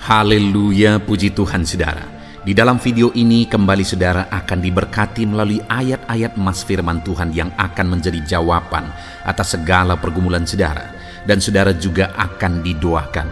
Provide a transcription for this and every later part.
Haleluya, puji Tuhan saudara. Di dalam video ini kembali saudara akan diberkati melalui ayat-ayat emas firman Tuhan yang akan menjadi jawaban atas segala pergumulan saudara. Dan saudara juga akan didoakan.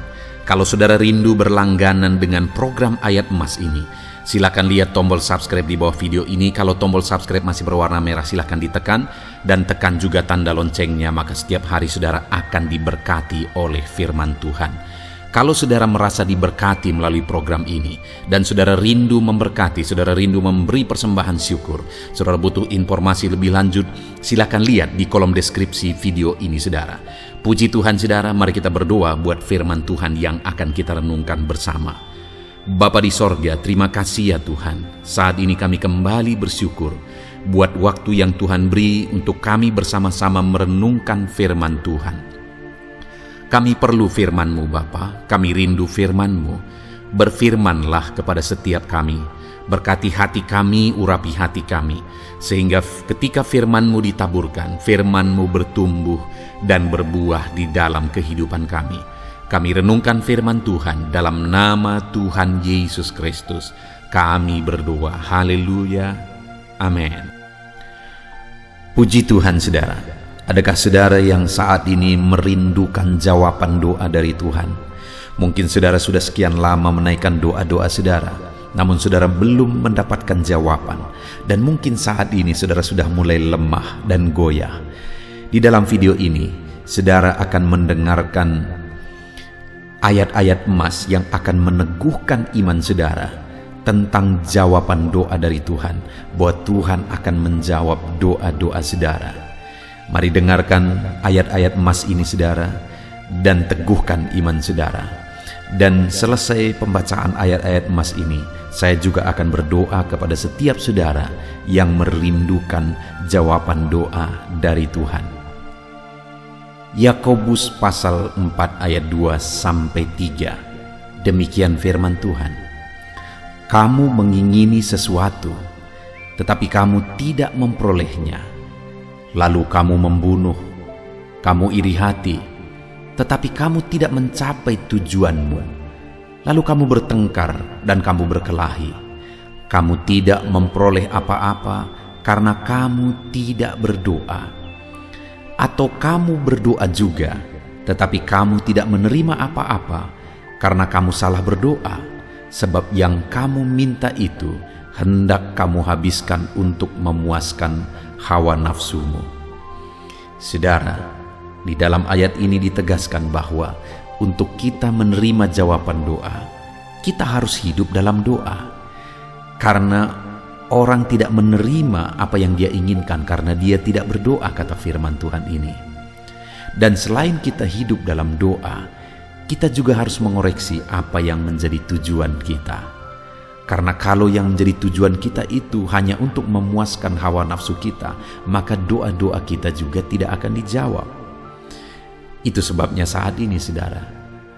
Kalau saudara rindu berlangganan dengan program ayat emas ini, silakan lihat tombol subscribe di bawah video ini. Kalau tombol subscribe masih berwarna merah, silakan ditekan dan tekan juga tanda loncengnya, maka setiap hari saudara akan diberkati oleh firman Tuhan. Kalau saudara merasa diberkati melalui program ini dan saudara rindu memberkati, saudara rindu memberi persembahan syukur, saudara butuh informasi lebih lanjut, silakan lihat di kolom deskripsi video ini saudara. Puji Tuhan saudara, mari kita berdoa buat firman Tuhan yang akan kita renungkan bersama. Bapa di sorga, terima kasih ya Tuhan. Saat ini kami kembali bersyukur buat waktu yang Tuhan beri untuk kami bersama-sama merenungkan firman Tuhan. Kami perlu firman-Mu Bapa, kami rindu firman-Mu. Berfirmanlah kepada setiap kami, berkati hati kami, urapi hati kami, sehingga ketika firman-Mu ditaburkan, firman-Mu bertumbuh dan berbuah di dalam kehidupan kami. Kami renungkan firman Tuhan dalam nama Tuhan Yesus Kristus. Kami berdoa, haleluya, amin. Puji Tuhan saudara. Adakah saudara yang saat ini merindukan jawaban doa dari Tuhan? Mungkin saudara sudah sekian lama menaikkan doa-doa saudara, namun saudara belum mendapatkan jawaban. Dan mungkin saat ini saudara sudah mulai lemah dan goyah. Di dalam video ini, saudara akan mendengarkan ayat-ayat emas yang akan meneguhkan iman saudara tentang jawaban doa dari Tuhan, bahwa Tuhan akan menjawab doa-doa saudara. Mari dengarkan ayat-ayat emas ini saudara, dan teguhkan iman saudara. Dan selesai pembacaan ayat-ayat emas ini, saya juga akan berdoa kepada setiap saudara yang merindukan jawaban doa dari Tuhan. Yakobus pasal 4 ayat 2-3. Demikian firman Tuhan. Kamu mengingini sesuatu, tetapi kamu tidak memperolehnya. Lalu kamu membunuh, kamu iri hati, tetapi kamu tidak mencapai tujuanmu. Lalu kamu bertengkar dan kamu berkelahi. Kamu tidak memperoleh apa-apa karena kamu tidak berdoa. Atau kamu berdoa juga, tetapi kamu tidak menerima apa-apa karena kamu salah berdoa, sebab yang kamu minta itu hendak kamu habiskan untuk memuaskan hawa nafsumu. Saudara, di dalam ayat ini ditegaskan bahwa untuk kita menerima jawaban doa, kita harus hidup dalam doa. Karena orang tidak menerima apa yang dia inginkan karena dia tidak berdoa, kata firman Tuhan ini. Dan selain kita hidup dalam doa, kita juga harus mengoreksi apa yang menjadi tujuan kita. Karena kalau yang menjadi tujuan kita itu hanya untuk memuaskan hawa nafsu kita, maka doa-doa kita juga tidak akan dijawab. Itu sebabnya saat ini saudara,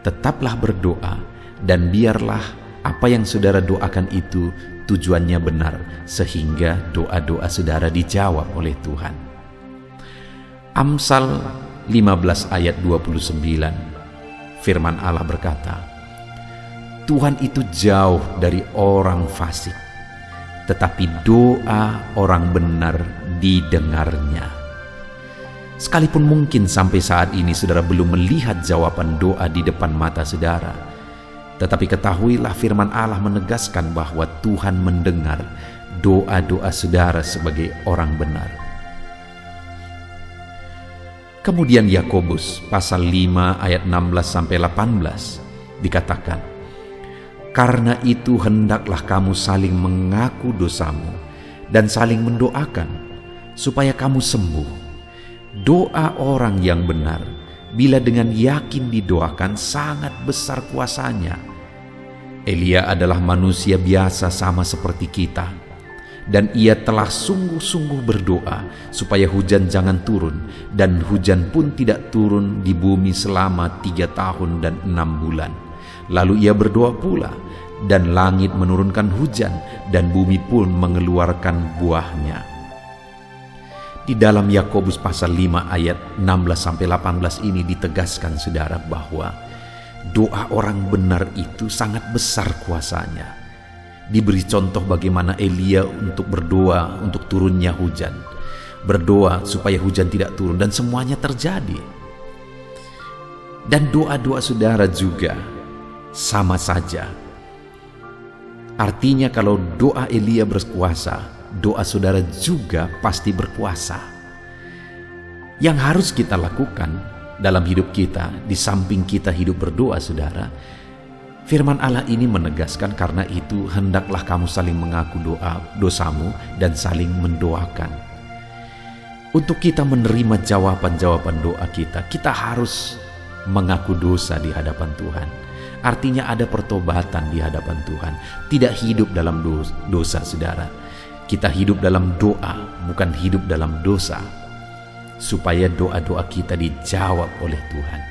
tetaplah berdoa dan biarlah apa yang saudara doakan itu tujuannya benar, sehingga doa-doa saudara dijawab oleh Tuhan. Amsal 15 ayat 29, firman Allah berkata, Tuhan itu jauh dari orang fasik, tetapi doa orang benar didengarnya. Sekalipun mungkin sampai saat ini saudara belum melihat jawaban doa di depan mata saudara, tetapi ketahuilah firman Allah menegaskan bahwa Tuhan mendengar doa-doa saudara sebagai orang benar. Kemudian Yakobus pasal 5 ayat 16-18 dikatakan, karena itu hendaklah kamu saling mengaku dosamu dan saling mendoakan supaya kamu sembuh. Doa orang yang benar bila dengan yakin didoakan sangat besar kuasanya. Elia adalah manusia biasa sama seperti kita, dan ia telah sungguh-sungguh berdoa supaya hujan jangan turun, dan hujan pun tidak turun di bumi selama 3 tahun dan 6 bulan. Lalu ia berdoa pula, dan langit menurunkan hujan, dan bumi pun mengeluarkan buahnya. Di dalam Yakobus pasal 5 ayat 16-18 ini ditegaskan saudara bahwa Doa orang benar itu sangat besar kuasanya. Diberi contoh bagaimana Elia untuk berdoa untuk turunnya hujan, berdoa supaya hujan tidak turun, dan semuanya terjadi. Dan doa-doa saudara juga sama saja. Artinya kalau doa Elia berkuasa, doa saudara juga pasti berkuasa. Yang harus kita lakukan dalam hidup kita, di samping kita hidup berdoa saudara, firman Allah ini menegaskan, karena itu hendaklah kamu saling mengaku dosamu dan saling mendoakan. Untuk kita menerima jawaban-jawaban doa kita, kita harus mengaku dosa di hadapan Tuhan. Artinya ada pertobatan di hadapan Tuhan. Tidak hidup dalam dosa saudara. Kita hidup dalam doa, bukan hidup dalam dosa. Supaya doa-doa kita dijawab oleh Tuhan.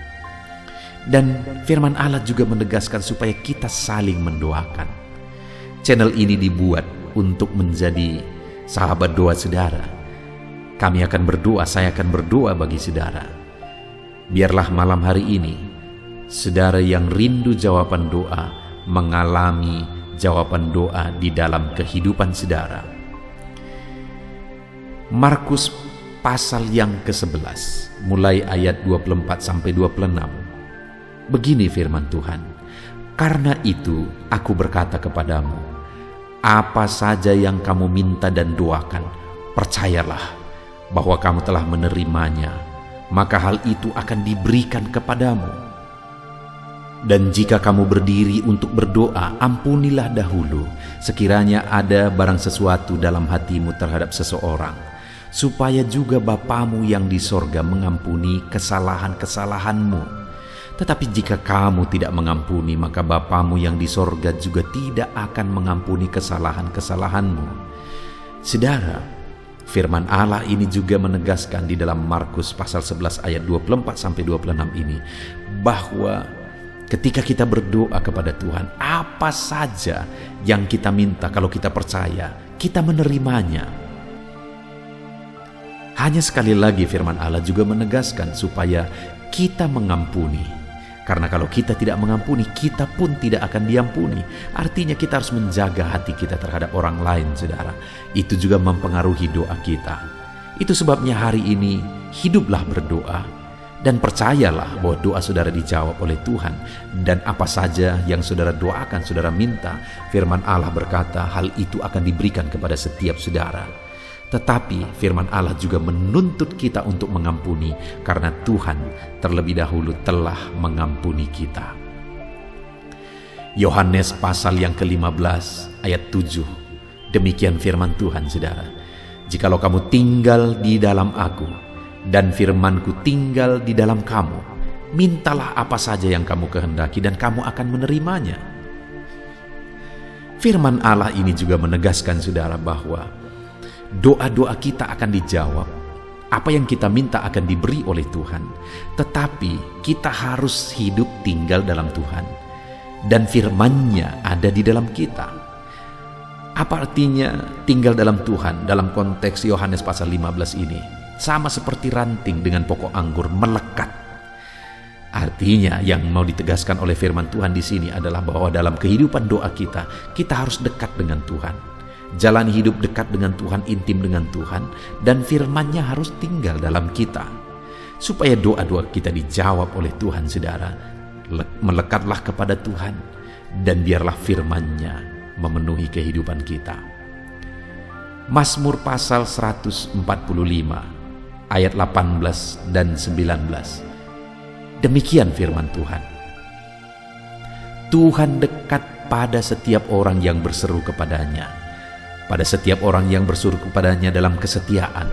Dan firman Allah juga menegaskan supaya kita saling mendoakan. Channel ini dibuat untuk menjadi sahabat doa saudara. Kami akan berdoa, saya akan berdoa bagi saudara. Biarlah malam hari ini, saudara yang rindu jawaban doa, mengalami jawaban doa di dalam kehidupan saudara. Markus pasal yang ke-11, mulai ayat 24 sampai 26. Begini firman Tuhan, "Karena itu aku berkata kepadamu, apa saja yang kamu minta dan doakan, percayalah bahwa kamu telah menerimanya, maka hal itu akan diberikan kepadamu. Dan jika kamu berdiri untuk berdoa, ampunilah dahulu sekiranya ada barang sesuatu dalam hatimu terhadap seseorang, supaya juga Bapamu yang di sorga mengampuni kesalahan-kesalahanmu. Tetapi jika kamu tidak mengampuni, maka Bapamu yang di sorga juga tidak akan mengampuni kesalahan-kesalahanmu." Saudara, firman Allah ini juga menegaskan di dalam Markus pasal 11 ayat 24 sampai 26 ini, bahwa ketika kita berdoa kepada Tuhan, apa saja yang kita minta, kalau kita percaya, kita menerimanya. Hanya sekali lagi firman Allah juga menegaskan supaya kita mengampuni. Karena kalau kita tidak mengampuni, kita pun tidak akan diampuni. Artinya kita harus menjaga hati kita terhadap orang lain, saudara. Itu juga mempengaruhi doa kita. Itu sebabnya hari ini hiduplah berdoa dan percayalah bahwa doa saudara dijawab oleh Tuhan. Dan apa saja yang saudara doakan, saudara minta, firman Allah berkata hal itu akan diberikan kepada setiap saudara. Tetapi firman Allah juga menuntut kita untuk mengampuni, karena Tuhan terlebih dahulu telah mengampuni kita. Yohanes pasal yang ke-15 ayat 7. Demikian firman Tuhan, saudara. "Jikalau kamu tinggal di dalam aku, dan firmanku tinggal di dalam kamu, mintalah apa saja yang kamu kehendaki dan kamu akan menerimanya." Firman Allah ini juga menegaskan, saudara, bahwa doa-doa kita akan dijawab. Apa yang kita minta akan diberi oleh Tuhan. Tetapi kita harus hidup tinggal dalam Tuhan. Dan firman-Nya ada di dalam kita. Apa artinya tinggal dalam Tuhan dalam konteks Yohanes pasal 15 ini? Sama seperti ranting dengan pokok anggur melekat. Artinya yang mau ditegaskan oleh firman Tuhan di sini adalah bahwa dalam kehidupan doa kita harus dekat dengan Tuhan. Jalani hidup dekat dengan Tuhan, intim dengan Tuhan, dan firman-Nya harus tinggal dalam kita. Supaya doa-doa kita dijawab oleh Tuhan, saudara, melekatlah kepada Tuhan, dan biarlah firman-Nya memenuhi kehidupan kita. Mazmur pasal 145 ayat 18 dan 19. Demikian firman Tuhan. "Tuhan dekat pada setiap orang yang berseru kepadanya. Pada setiap orang yang berseru kepadanya dalam kesetiaan.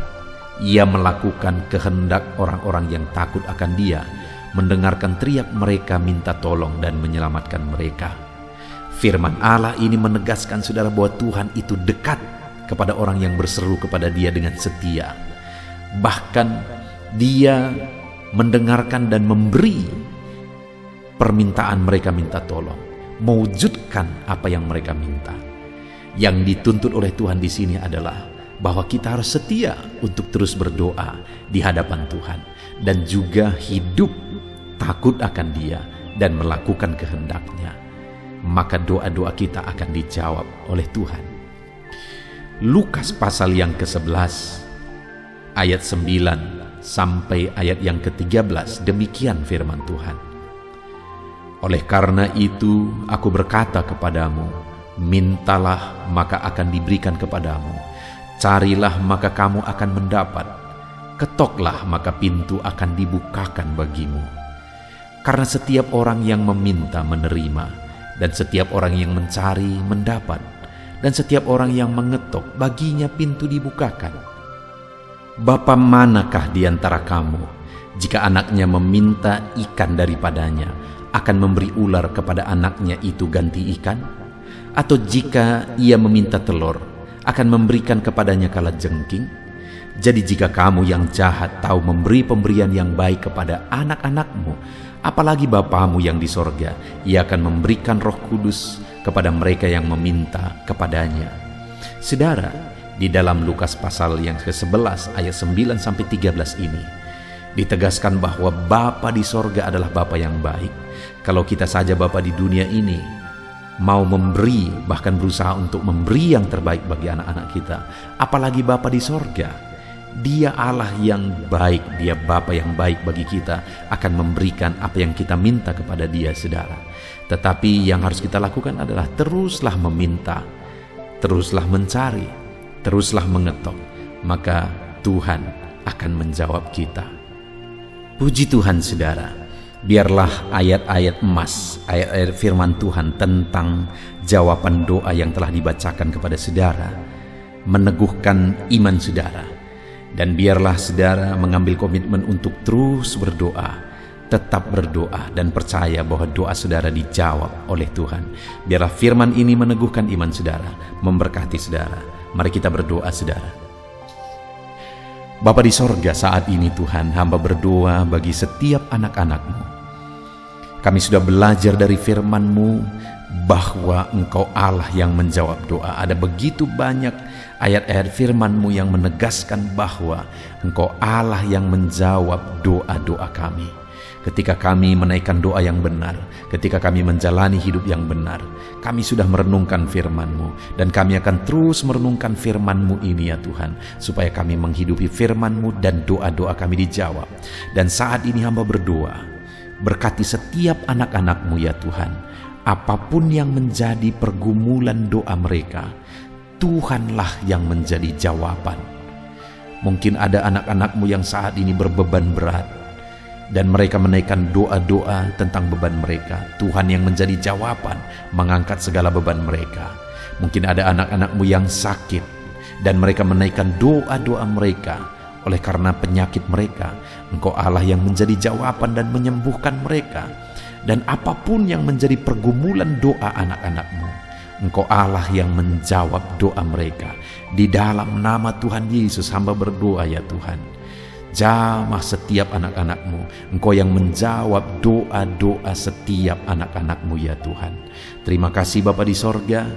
Ia melakukan kehendak orang-orang yang takut akan Dia, mendengarkan teriak mereka minta tolong dan menyelamatkan mereka." Firman Allah ini menegaskan, saudara, bahwa Tuhan itu dekat kepada orang yang berseru kepada Dia dengan setia. Bahkan Dia mendengarkan dan memberi permintaan mereka minta tolong, mewujudkan apa yang mereka minta. Yang dituntut oleh Tuhan di sini adalah bahwa kita harus setia untuk terus berdoa di hadapan Tuhan, dan juga hidup takut akan Dia dan melakukan kehendak-Nya, maka doa-doa kita akan dijawab oleh Tuhan. Lukas pasal yang ke-11 ayat 9 sampai ayat yang ke-13, demikian firman Tuhan. Oleh karena itu aku berkata kepadamu, mintalah maka akan diberikan kepadamu, carilah maka kamu akan mendapat, ketoklah maka pintu akan dibukakan bagimu. Karena setiap orang yang meminta menerima, dan setiap orang yang mencari mendapat, dan setiap orang yang mengetok baginya pintu dibukakan. Bapa manakah di antara kamu, jika anaknya meminta ikan daripadanya, akan memberi ular kepada anaknya itu ganti ikan? Atau jika ia meminta telur, akan memberikan kepadanya kalajengking? Jadi jika kamu yang jahat tahu memberi pemberian yang baik kepada anak-anakmu, apalagi Bapamu yang di sorga, Ia akan memberikan Roh Kudus kepada mereka yang meminta kepadanya. Saudara, di dalam Lukas pasal yang ke-11 ayat 9 sampai 13 ini ditegaskan bahwa Bapa di sorga adalah Bapa yang baik. Kalau kita saja Bapa di dunia ini mau memberi, bahkan berusaha untuk memberi yang terbaik bagi anak-anak kita, apalagi Bapa di sorga. Dia Allah yang baik, Dia Bapa yang baik bagi kita, akan memberikan apa yang kita minta kepada Dia, saudara. Tetapi yang harus kita lakukan adalah teruslah meminta, teruslah mencari, teruslah mengetok, maka Tuhan akan menjawab kita. Puji Tuhan, saudara. Biarlah ayat-ayat emas, ayat-ayat firman Tuhan tentang jawaban doa yang telah dibacakan kepada saudara meneguhkan iman saudara. Dan biarlah saudara mengambil komitmen untuk terus berdoa, tetap berdoa dan percaya bahwa doa saudara dijawab oleh Tuhan. Biarlah firman ini meneguhkan iman saudara, memberkati saudara. Mari kita berdoa, saudara. Bapa di sorga, saat ini Tuhan, hamba berdoa bagi setiap anak-anak-Mu. Kami sudah belajar dari firman-Mu bahwa Engkau Allah yang menjawab doa. Ada begitu banyak ayat-ayat firman-Mu yang menegaskan bahwa Engkau Allah yang menjawab doa-doa kami. Ketika kami menaikkan doa yang benar, ketika kami menjalani hidup yang benar, kami sudah merenungkan firman-Mu, dan kami akan terus merenungkan firman-Mu ini ya Tuhan, supaya kami menghidupi firman-Mu dan doa-doa kami dijawab. Dan saat ini hamba berdoa, berkati setiap anak-anak-Mu ya Tuhan, apapun yang menjadi pergumulan doa mereka, Tuhanlah yang menjadi jawaban. Mungkin ada anak-anak-Mu yang saat ini berbeban berat, dan mereka menaikkan doa-doa tentang beban mereka. Tuhan yang menjadi jawaban, mengangkat segala beban mereka. Mungkin ada anak-anak-Mu yang sakit, dan mereka menaikkan doa-doa mereka oleh karena penyakit mereka. Engkau Allah yang menjadi jawaban dan menyembuhkan mereka. Dan apapun yang menjadi pergumulan doa anak-anak-Mu, Engkau Allah yang menjawab doa mereka. Di dalam nama Tuhan Yesus hamba berdoa ya Tuhan, jamah setiap anak-anak-Mu. Engkau yang menjawab doa-doa setiap anak-anak-Mu ya Tuhan. Terima kasih Bapa di sorga.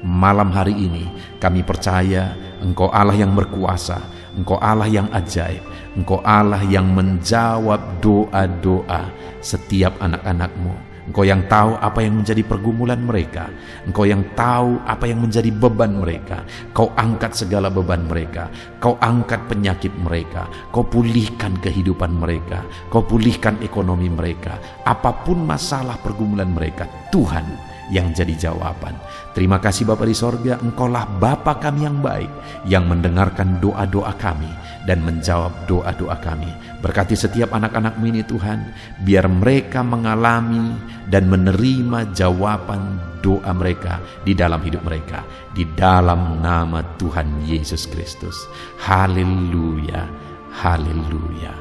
Malam hari ini kami percaya Engkau Allah yang berkuasa, Engkau Allah yang ajaib, Engkau Allah yang menjawab doa-doa setiap anak-anak-Mu. Engkau yang tahu apa yang menjadi pergumulan mereka. Engkau yang tahu apa yang menjadi beban mereka. Kau angkat segala beban mereka. Kau angkat penyakit mereka. Kau pulihkan kehidupan mereka. Kau pulihkan ekonomi mereka. Apapun masalah pergumulan mereka, Tuhan yang jadi jawaban. Terima kasih Bapa di sorga, Engkaulah Bapa kami yang baik, yang mendengarkan doa-doa kami dan menjawab doa-doa kami. Berkati setiap anak-anak-Mu ini Tuhan, biar mereka mengalami dan menerima jawaban doa mereka di dalam hidup mereka, di dalam nama Tuhan Yesus Kristus. Haleluya, haleluya,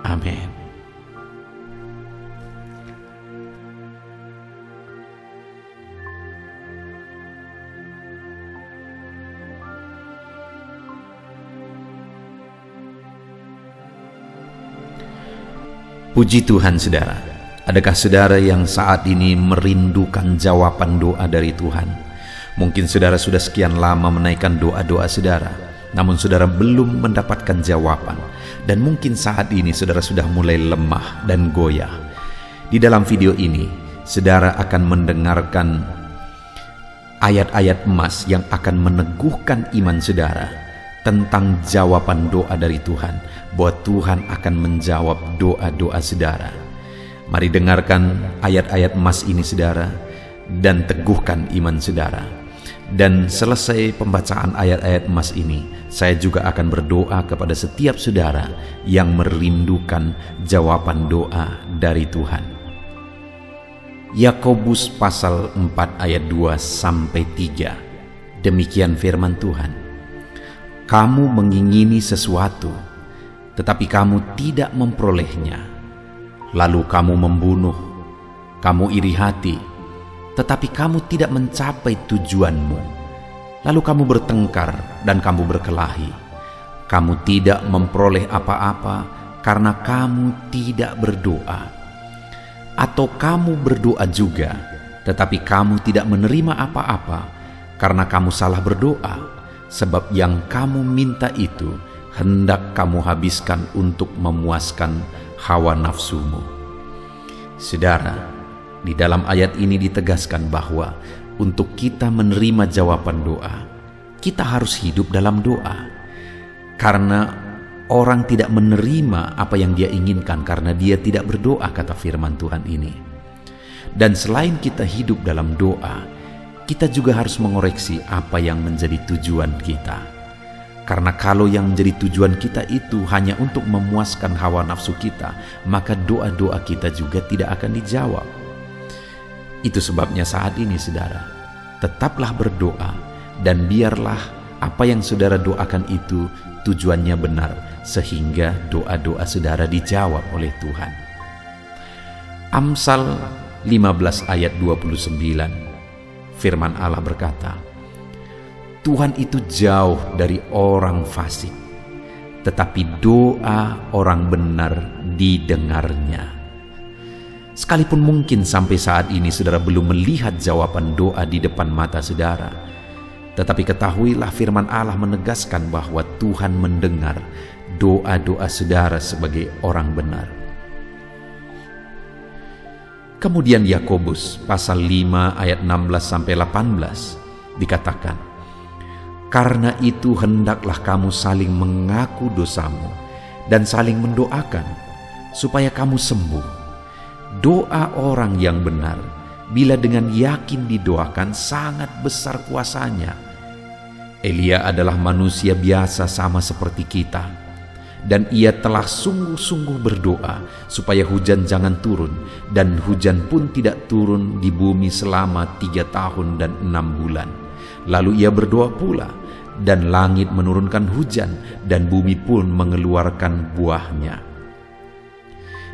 amin. Puji Tuhan saudara. Adakah saudara yang saat ini merindukan jawaban doa dari Tuhan? Mungkin saudara sudah sekian lama menaikkan doa-doa saudara, namun saudara belum mendapatkan jawaban. Dan mungkin saat ini saudara sudah mulai lemah dan goyah. Di dalam video ini, saudara akan mendengarkan ayat-ayat emas yang akan meneguhkan iman saudara tentang jawaban doa dari Tuhan, bahwa Tuhan akan menjawab doa-doa saudara. Mari dengarkan ayat-ayat emas ini saudara, dan teguhkan iman saudara. Dan selesai pembacaan ayat-ayat emas ini, saya juga akan berdoa kepada setiap saudara yang merindukan jawaban doa dari Tuhan. Yakobus pasal 4 ayat 2-3. Demikian firman Tuhan. Kamu mengingini sesuatu, tetapi kamu tidak memperolehnya. Lalu kamu membunuh, kamu iri hati, tetapi kamu tidak mencapai tujuanmu. Lalu kamu bertengkar dan kamu berkelahi. Kamu tidak memperoleh apa-apa karena kamu tidak berdoa. Atau kamu berdoa juga, tetapi kamu tidak menerima apa-apa karena kamu salah berdoa, sebab yang kamu minta itu hendak kamu habiskan untuk memuaskan hawa nafsumu. Saudara, di dalam ayat ini ditegaskan bahwa untuk kita menerima jawaban doa, kita harus hidup dalam doa. Karena orang tidak menerima apa yang dia inginkan karena dia tidak berdoa, kata firman Tuhan ini. Dan selain kita hidup dalam doa, kita juga harus mengoreksi apa yang menjadi tujuan kita. Karena kalau yang menjadi tujuan kita itu hanya untuk memuaskan hawa nafsu kita, maka doa-doa kita juga tidak akan dijawab. Itu sebabnya saat ini saudara, tetaplah berdoa dan biarlah apa yang saudara doakan itu tujuannya benar, sehingga doa-doa saudara dijawab oleh Tuhan. Amsal 15 ayat 29, firman Allah berkata, Tuhan itu jauh dari orang fasik, tetapi doa orang benar didengarnya. Sekalipun mungkin sampai saat ini saudara belum melihat jawaban doa di depan mata saudara, tetapi ketahuilah firman Allah menegaskan bahwa Tuhan mendengar doa-doa saudara sebagai orang benar. Kemudian Yakobus pasal 5 ayat 16-18 dikatakan, karena itu hendaklah kamu saling mengaku dosamu dan saling mendoakan supaya kamu sembuh. Doa orang yang benar, bila dengan yakin didoakan, sangat besar kuasanya. Elia adalah manusia biasa sama seperti kita, dan ia telah sungguh-sungguh berdoa supaya hujan jangan turun, dan hujan pun tidak turun di bumi selama 3 tahun dan 6 bulan. Lalu ia berdoa pula, dan langit menurunkan hujan, dan bumi pun mengeluarkan buahnya.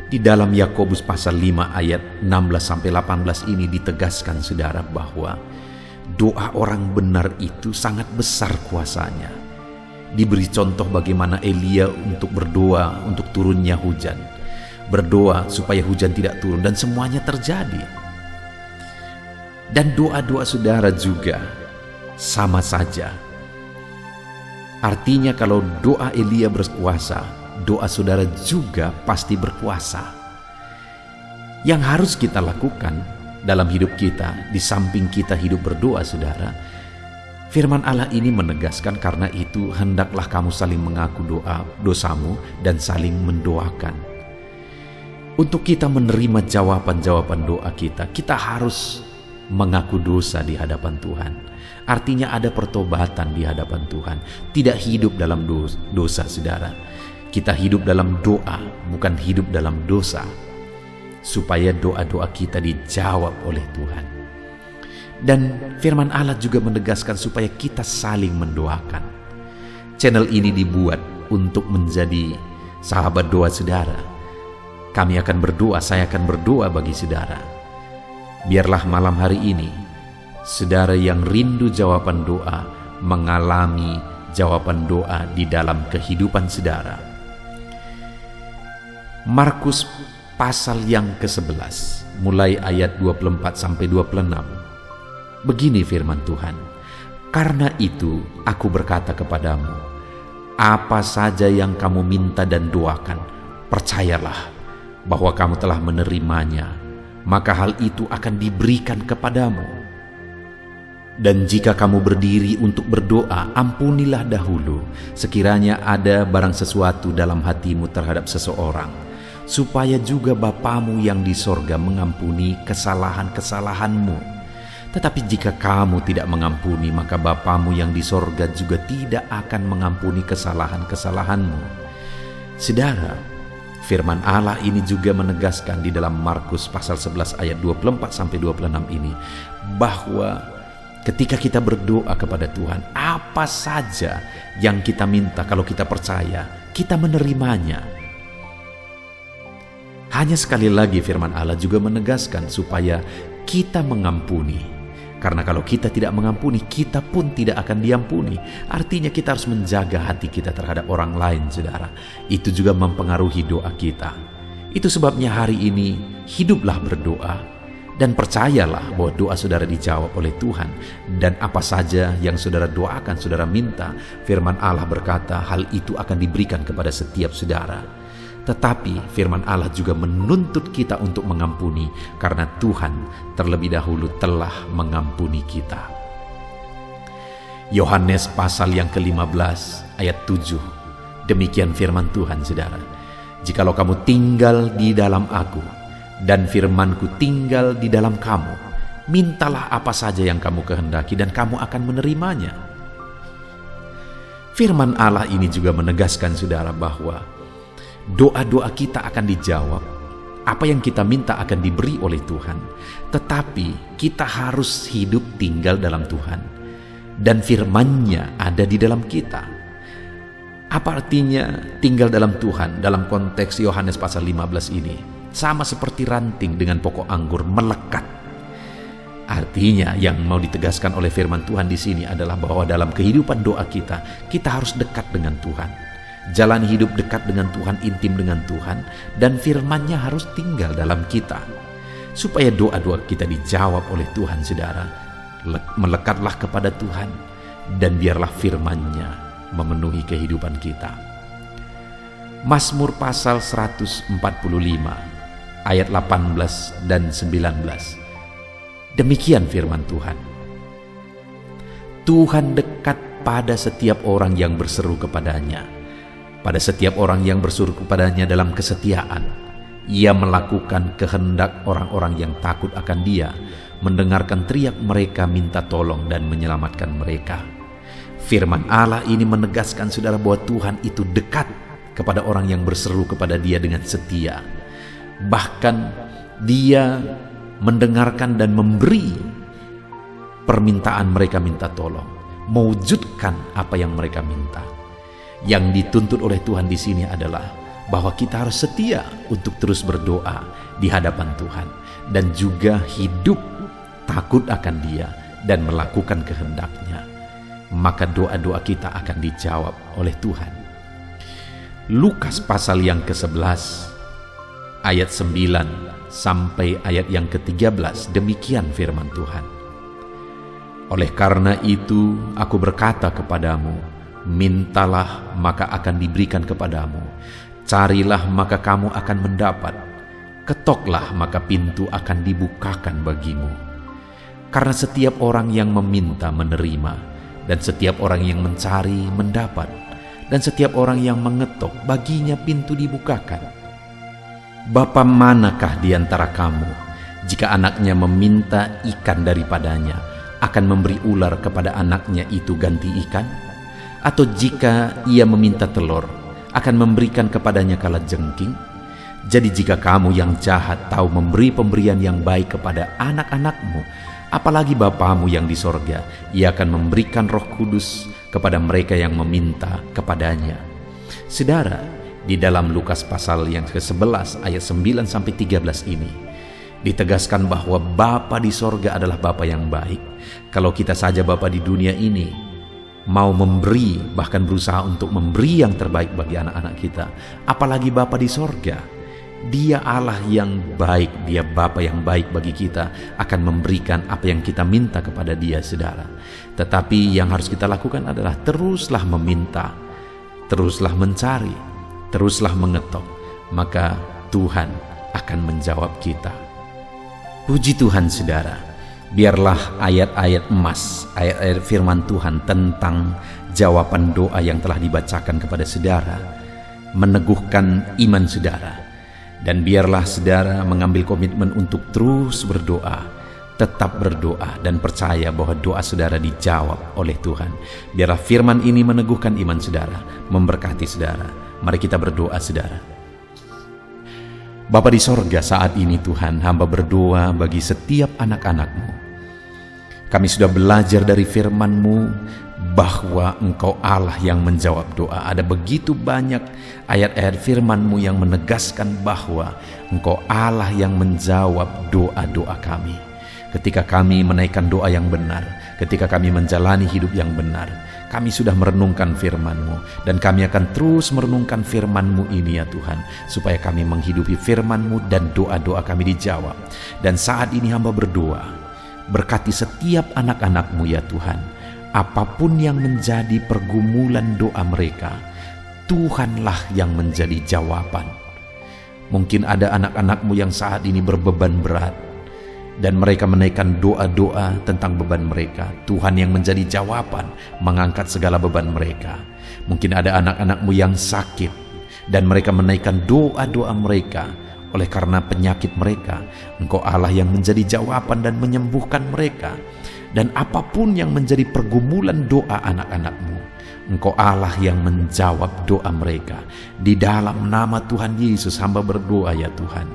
Di dalam Yakobus pasal 5 ayat 16-18 ini ditegaskan saudara bahwa doa orang benar itu sangat besar kuasanya. Diberi contoh bagaimana Elia untuk berdoa untuk turunnya hujan, berdoa supaya hujan tidak turun, dan semuanya terjadi. Dan doa-doa saudara juga sama saja. Artinya kalau doa Elia berkuasa, doa saudara juga pasti berkuasa. Yang harus kita lakukan dalam hidup kita, di samping kita hidup berdoa saudara, firman Allah ini menegaskan, karena itu hendaklah kamu saling mengaku dosamu dan saling mendoakan. Untuk kita menerima jawaban-jawaban doa kita, kita harus mengaku dosa di hadapan Tuhan. Artinya ada pertobatan di hadapan Tuhan, tidak hidup dalam dosa saudara. Kita hidup dalam doa, bukan hidup dalam dosa, supaya doa-doa kita dijawab oleh Tuhan. Dan firman Allah juga menegaskan supaya kita saling mendoakan. Channel ini dibuat untuk menjadi sahabat doa saudara. Kami akan berdoa, saya akan berdoa bagi saudara. Biarlah malam hari ini, saudara yang rindu jawaban doa, mengalami jawaban doa di dalam kehidupan saudara. Markus pasal yang ke-11 mulai ayat 24-26. Begini firman Tuhan, karena itu aku berkata kepadamu, apa saja yang kamu minta dan doakan, percayalah bahwa kamu telah menerimanya maka hal itu akan diberikan kepadamu. Dan jika kamu berdiri untuk berdoa, ampunilah dahulu sekiranya ada barang sesuatu dalam hatimu terhadap seseorang, supaya juga Bapamu yang di sorga mengampuni kesalahan-kesalahanmu. Tetapi jika kamu tidak mengampuni, maka Bapamu yang di sorga juga tidak akan mengampuni kesalahan-kesalahanmu. Saudara, firman Allah ini juga menegaskan di dalam Markus pasal 11 ayat 24-26 ini, bahwa ketika kita berdoa kepada Tuhan, apa saja yang kita minta, kalau kita percaya, kita menerimanya. Hanya sekali lagi firman Allah juga menegaskan supaya kita mengampuni. Karena kalau kita tidak mengampuni, kita pun tidak akan diampuni. Artinya kita harus menjaga hati kita terhadap orang lain, saudara. Itu juga mempengaruhi doa kita. Itu sebabnya hari ini hiduplah berdoa dan percayalah bahwa doa saudara dijawab oleh Tuhan. Dan apa saja yang saudara doakan, saudara minta, firman Allah berkata hal itu akan diberikan kepada setiap saudara. Tetapi firman Allah juga menuntut kita untuk mengampuni, karena Tuhan terlebih dahulu telah mengampuni kita. Yohanes pasal yang ke-15 ayat 7. Demikian firman Tuhan, saudara. Jikalau kamu tinggal di dalam aku dan firmanku tinggal di dalam kamu, mintalah apa saja yang kamu kehendaki dan kamu akan menerimanya. Firman Allah ini juga menegaskan, saudara, bahwa doa-doa kita akan dijawab. Apa yang kita minta akan diberi oleh Tuhan. Tetapi kita harus hidup tinggal dalam Tuhan. Dan firman-Nya ada di dalam kita. Apa artinya tinggal dalam Tuhan dalam konteks Yohanes pasal 15 ini? Sama seperti ranting dengan pokok anggur melekat. Artinya yang mau ditegaskan oleh firman Tuhan di sini adalah bahwa dalam kehidupan doa kita, kita harus dekat dengan Tuhan. Jalan hidup dekat dengan Tuhan, intim dengan Tuhan, dan firman-Nya harus tinggal dalam kita. Supaya doa-doa kita dijawab oleh Tuhan, saudara, melekatlah kepada Tuhan, dan biarlah firman-Nya memenuhi kehidupan kita. Mazmur pasal 145 ayat 18 dan 19. Demikian firman Tuhan. Tuhan dekat pada setiap orang yang berseru kepadanya. Pada setiap orang yang berseru kepadanya dalam kesetiaan, Ia melakukan kehendak orang-orang yang takut akan Dia, mendengarkan teriak mereka minta tolong dan menyelamatkan mereka. Firman Allah ini menegaskan, saudara, bahwa Tuhan itu dekat kepada orang yang berseru kepada Dia dengan setia. Bahkan Dia mendengarkan dan memberi permintaan mereka minta tolong, mewujudkan apa yang mereka minta. Yang dituntut oleh Tuhan di sini adalah bahwa kita harus setia untuk terus berdoa di hadapan Tuhan dan juga hidup takut akan Dia dan melakukan kehendak-Nya. Maka doa-doa kita akan dijawab oleh Tuhan. Lukas pasal yang ke-11 ayat 9 sampai ayat yang ke-13, demikian firman Tuhan. Oleh karena itu aku berkata kepadamu, mintalah maka akan diberikan kepadamu, carilah maka kamu akan mendapat, ketoklah maka pintu akan dibukakan bagimu. Karena setiap orang yang meminta menerima, dan setiap orang yang mencari mendapat, dan setiap orang yang mengetok baginya pintu dibukakan. Bapa manakah di antara kamu, jika anaknya meminta ikan daripadanya, akan memberi ular kepada anaknya itu ganti ikan? Atau jika ia meminta telur, akan memberikan kepadanya kalajengking? Jadi jika kamu yang jahat tahu memberi pemberian yang baik kepada anak-anakmu, apalagi Bapamu yang di sorga, Ia akan memberikan Roh Kudus kepada mereka yang meminta kepadanya. Saudara, di dalam Lukas pasal yang ke-11 ayat 9-13 ini ditegaskan bahwa Bapa di sorga adalah Bapa yang baik. Kalau kita saja Bapa di dunia ini mau memberi, bahkan berusaha untuk memberi yang terbaik bagi anak-anak kita, apalagi Bapa di sorga. Dia Allah yang baik, Dia Bapa yang baik bagi kita, akan memberikan apa yang kita minta kepada Dia, saudara. Tetapi yang harus kita lakukan adalah teruslah meminta, teruslah mencari, teruslah mengetok, maka Tuhan akan menjawab kita. Puji Tuhan saudara, biarlah ayat-ayat emas, ayat-ayat firman Tuhan tentang jawaban doa yang telah dibacakan kepada saudara meneguhkan iman saudara. Dan biarlah saudara mengambil komitmen untuk terus berdoa, tetap berdoa dan percaya bahwa doa saudara dijawab oleh Tuhan. Biarlah firman ini meneguhkan iman saudara, memberkati saudara. Mari kita berdoa saudara. Bapa di sorga, saat ini Tuhan, hamba berdoa bagi setiap anak-anak-Mu. Kami sudah belajar dari firman-Mu bahwa Engkau Allah yang menjawab doa. Ada begitu banyak ayat-ayat firman-Mu yang menegaskan bahwa Engkau Allah yang menjawab doa-doa kami. Ketika kami menaikkan doa yang benar, ketika kami menjalani hidup yang benar, kami sudah merenungkan firman-Mu, dan kami akan terus merenungkan firman-Mu ini ya Tuhan, supaya kami menghidupi firman-Mu dan doa-doa kami dijawab. Dan saat ini hamba berdoa, berkati setiap anak-anak-Mu ya Tuhan, apapun yang menjadi pergumulan doa mereka, Tuhanlah yang menjadi jawaban. Mungkin ada anak-anak-Mu yang saat ini berbeban berat, dan mereka menaikkan doa-doa tentang beban mereka. Tuhan yang menjadi jawaban, mengangkat segala beban mereka. Mungkin ada anak-anak-Mu yang sakit, dan mereka menaikkan doa-doa mereka. Oleh karena penyakit mereka, Engkau Allah yang menjadi jawaban dan menyembuhkan mereka. Dan apapun yang menjadi pergumulan doa anak-anak-Mu, Engkau Allah yang menjawab doa mereka. Di dalam nama Tuhan Yesus hamba berdoa ya Tuhan,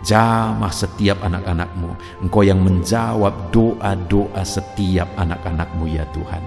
jamah setiap anak-anak-Mu. Engkau yang menjawab doa-doa setiap anak-anak-Mu ya Tuhan.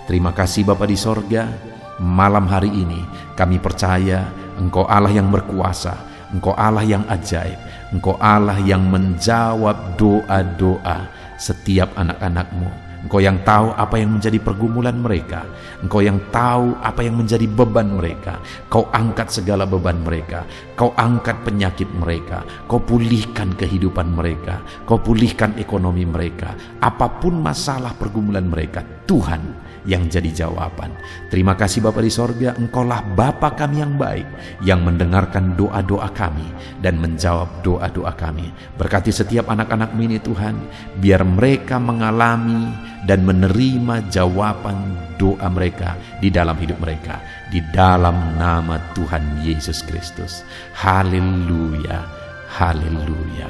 Terima kasih Bapa di sorga. Malam hari ini kami percaya Engkau Allah yang berkuasa, Engkau Allah yang ajaib, Engkau Allah yang menjawab doa-doa setiap anak-anak-Mu. Engkau yang tahu apa yang menjadi pergumulan mereka. Engkau yang tahu apa yang menjadi beban mereka. Kau angkat segala beban mereka. Kau angkat penyakit mereka. Kau pulihkan kehidupan mereka. Kau pulihkan ekonomi mereka. Apapun masalah pergumulan mereka, Tuhan yang jadi jawaban. Terima kasih Bapa di sorga, Engkaulah Bapa kami yang baik, yang mendengarkan doa-doa kami dan menjawab doa-doa kami. Berkati setiap anak-anak-Mu ini Tuhan, biar mereka mengalami dan menerima jawaban doa mereka di dalam hidup mereka, di dalam nama Tuhan Yesus Kristus. Haleluya, haleluya,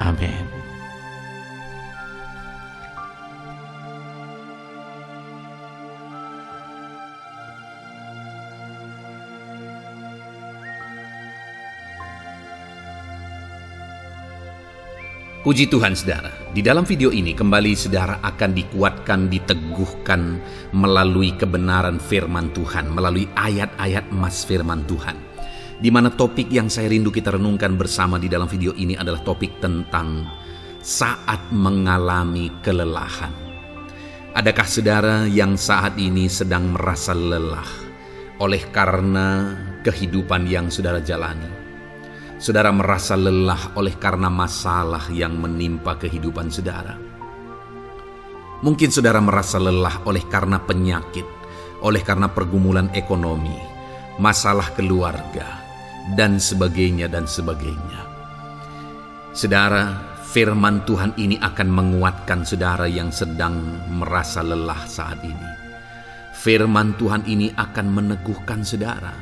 amin. Puji Tuhan saudara, di dalam video ini kembali saudara akan dikuatkan, diteguhkan melalui kebenaran firman Tuhan, melalui ayat-ayat emas firman Tuhan. Di mana topik yang saya rindu kita renungkan bersama di dalam video ini adalah topik tentang saat mengalami kelelahan. Adakah saudara yang saat ini sedang merasa lelah oleh karena kehidupan yang saudara jalani? Saudara merasa lelah oleh karena masalah yang menimpa kehidupan saudara. Mungkin saudara merasa lelah oleh karena penyakit, oleh karena pergumulan ekonomi, masalah keluarga, dan sebagainya dan sebagainya. Saudara, firman Tuhan ini akan menguatkan saudara yang sedang merasa lelah saat ini. Firman Tuhan ini akan meneguhkan saudara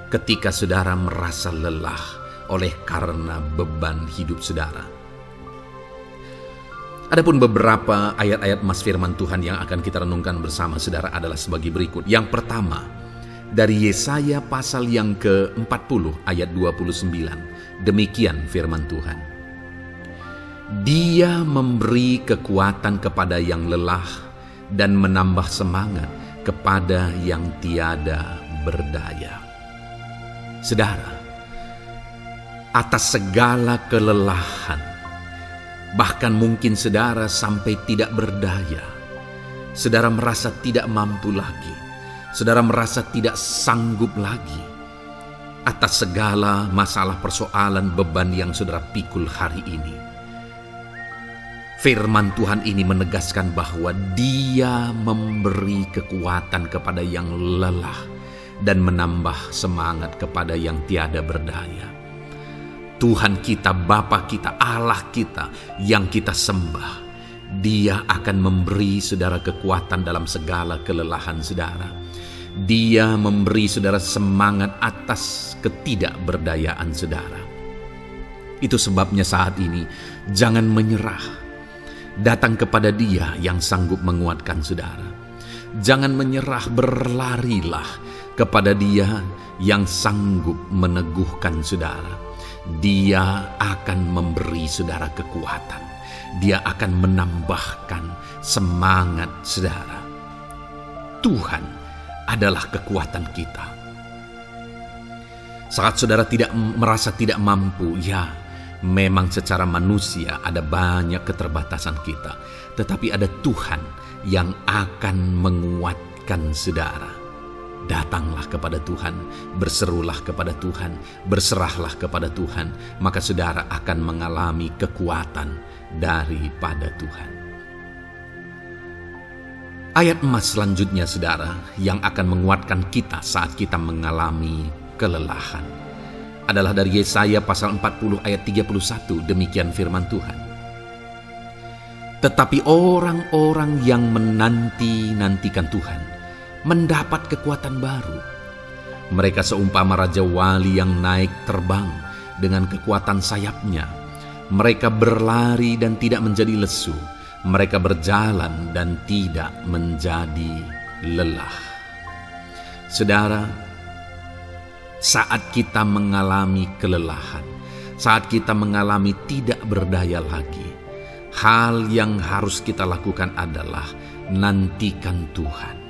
ketika saudara merasa lelah oleh karena beban hidup saudara. Adapun beberapa ayat-ayat emas firman Tuhan yang akan kita renungkan bersama saudara adalah sebagai berikut. Yang pertama, dari Yesaya pasal yang ke-40 ayat 29. Demikian firman Tuhan. Dia memberi kekuatan kepada yang lelah dan menambah semangat kepada yang tiada berdaya. Saudara, atas segala kelelahan, bahkan mungkin saudara sampai tidak berdaya, saudara merasa tidak mampu lagi, saudara merasa tidak sanggup lagi, atas segala masalah persoalan beban yang saudara pikul hari ini. Firman Tuhan ini menegaskan bahwa Dia memberi kekuatan kepada yang lelah dan menambah semangat kepada yang tiada berdaya. Tuhan kita, Bapa kita, Allah kita yang kita sembah, Dia akan memberi saudara kekuatan dalam segala kelelahan saudara. Dia memberi saudara semangat atas ketidakberdayaan saudara. Itu sebabnya saat ini jangan menyerah. Datang kepada Dia yang sanggup menguatkan saudara. Jangan menyerah, berlarilah kepada Dia yang sanggup meneguhkan saudara. Dia akan memberi saudara kekuatan. Dia akan menambahkan semangat saudara. Tuhan adalah kekuatan kita. Saat saudara merasa tidak mampu, ya memang secara manusia ada banyak keterbatasan kita. Tetapi ada Tuhan yang akan menguatkan saudara. Datanglah kepada Tuhan, berserulah kepada Tuhan, berserahlah kepada Tuhan, maka saudara akan mengalami kekuatan daripada Tuhan. Ayat emas selanjutnya saudara yang akan menguatkan kita saat kita mengalami kelelahan adalah dari Yesaya pasal 40 ayat 31. Demikian firman Tuhan. Tetapi orang-orang yang menanti-nantikan Tuhan mendapat kekuatan baru. Mereka seumpama Raja Wali yang naik terbang dengan kekuatan sayapnya. Mereka berlari dan tidak menjadi lesu. Mereka berjalan dan tidak menjadi lelah. Saudara, saat kita mengalami kelelahan, saat kita mengalami tidak berdaya lagi, hal yang harus kita lakukan adalah nantikan Tuhan.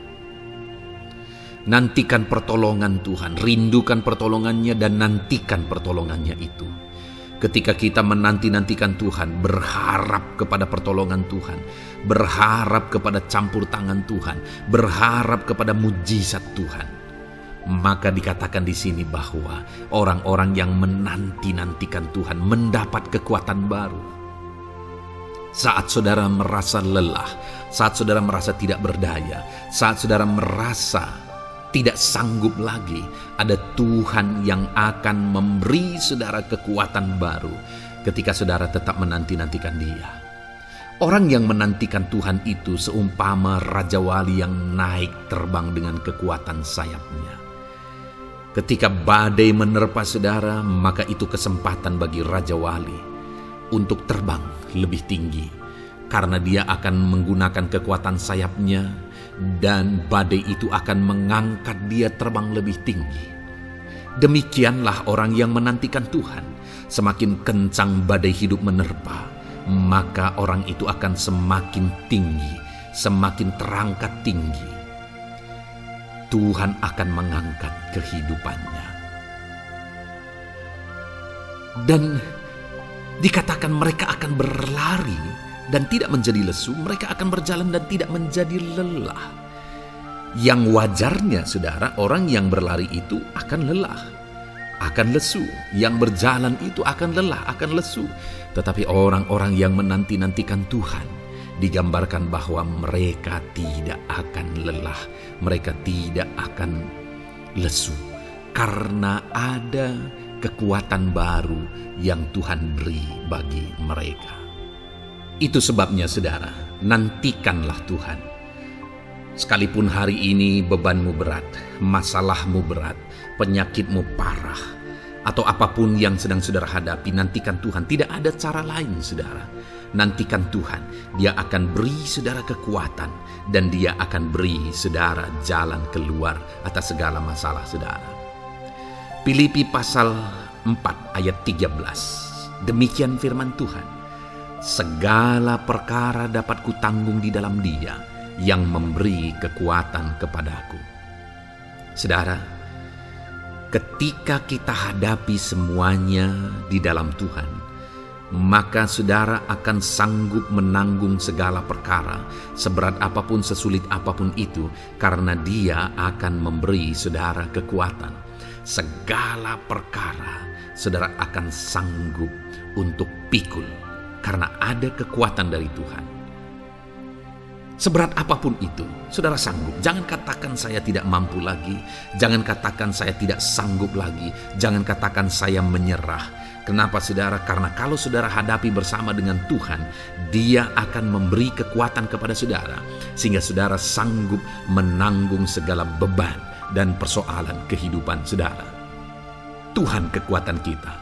Nantikan pertolongan Tuhan, rindukan pertolongannya dan nantikan pertolongannya itu. Ketika kita menanti-nantikan Tuhan, berharap kepada pertolongan Tuhan, berharap kepada campur tangan Tuhan, berharap kepada mujizat Tuhan, maka dikatakan di sini bahwa orang-orang yang menanti-nantikan Tuhan mendapat kekuatan baru. Saat saudara merasa lelah, saat saudara merasa tidak berdaya, saat saudara merasa tidak sanggup lagi, ada Tuhan yang akan memberi saudara kekuatan baru ketika saudara tetap menanti-nantikan Dia. Orang yang menantikan Tuhan itu seumpama Raja Wali yang naik terbang dengan kekuatan sayapnya. Ketika badai menerpa saudara, maka itu kesempatan bagi Raja Wali untuk terbang lebih tinggi, karena dia akan menggunakan kekuatan sayapnya dan badai itu akan mengangkat dia terbang lebih tinggi. Demikianlah orang yang menantikan Tuhan. Semakin kencang badai hidup menerpa, maka orang itu akan semakin tinggi, semakin terangkat tinggi. Tuhan akan mengangkat kehidupannya. Dan dikatakan mereka akan berlari dan tidak menjadi lesu, mereka akan berjalan dan tidak menjadi lelah. Yang wajarnya saudara, orang yang berlari itu akan lelah, akan lesu. Yang berjalan itu akan lelah, akan lesu. Tetapi orang-orang yang menanti-nantikan Tuhan, digambarkan bahwa mereka tidak akan lelah, mereka tidak akan lesu, karena ada kekuatan baru yang Tuhan beri bagi mereka. Itu sebabnya saudara, nantikanlah Tuhan. Sekalipun hari ini bebanmu berat, masalahmu berat, penyakitmu parah, atau apapun yang sedang saudara hadapi, nantikan Tuhan. Tidak ada cara lain saudara. Nantikan Tuhan. Dia akan beri saudara kekuatan, dan Dia akan beri saudara jalan keluar atas segala masalah saudara. Filipi pasal 4 ayat 13. Demikian firman Tuhan. Segala perkara dapat kutanggung di dalam Dia yang memberi kekuatan kepadaku. Saudara, ketika kita hadapi semuanya di dalam Tuhan, maka saudara akan sanggup menanggung segala perkara, seberat apapun, sesulit apapun itu, karena Dia akan memberi saudara kekuatan. Segala perkara saudara akan sanggup untuk pikul, karena ada kekuatan dari Tuhan. Seberat apapun itu, saudara sanggup. Jangan katakan saya tidak mampu lagi. Jangan katakan saya tidak sanggup lagi. Jangan katakan saya menyerah. Kenapa saudara? Karena kalau saudara hadapi bersama dengan Tuhan, Dia akan memberi kekuatan kepada saudara, sehingga saudara sanggup menanggung segala beban dan persoalan kehidupan saudara. Tuhan kekuatan kita.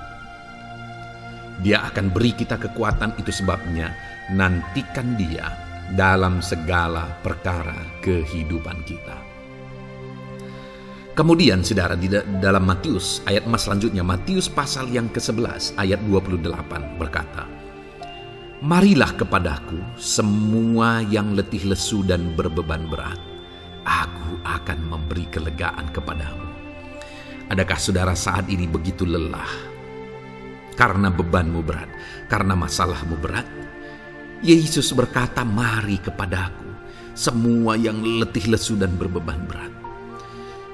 Dia akan beri kita kekuatan, itu sebabnya nantikan Dia dalam segala perkara kehidupan kita. Kemudian saudara, di dalam Matius ayat selanjutnya, Matius pasal yang ke-11 ayat 28 berkata, "Marilah kepadaku semua yang letih lesu dan berbeban berat, aku akan memberi kelegaan kepadamu." Adakah saudara saat ini begitu lelah karena bebanmu berat, karena masalahmu berat? Yesus berkata, "Mari kepadaku semua yang letih lesu dan berbeban berat."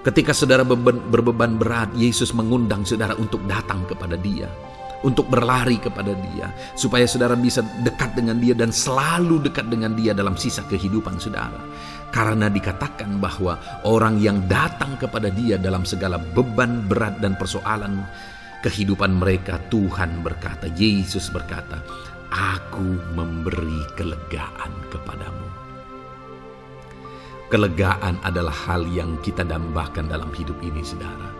Ketika saudara berbeban berat, Yesus mengundang saudara untuk datang kepada Dia, untuk berlari kepada Dia, supaya saudara bisa dekat dengan Dia dan selalu dekat dengan Dia dalam sisa kehidupan saudara. Karena dikatakan bahwa orang yang datang kepada Dia dalam segala beban berat dan persoalan kehidupan mereka, Tuhan berkata, Yesus berkata, "Aku memberi kelegaan kepadamu." Kelegaan adalah hal yang kita dambakan dalam hidup ini, saudara.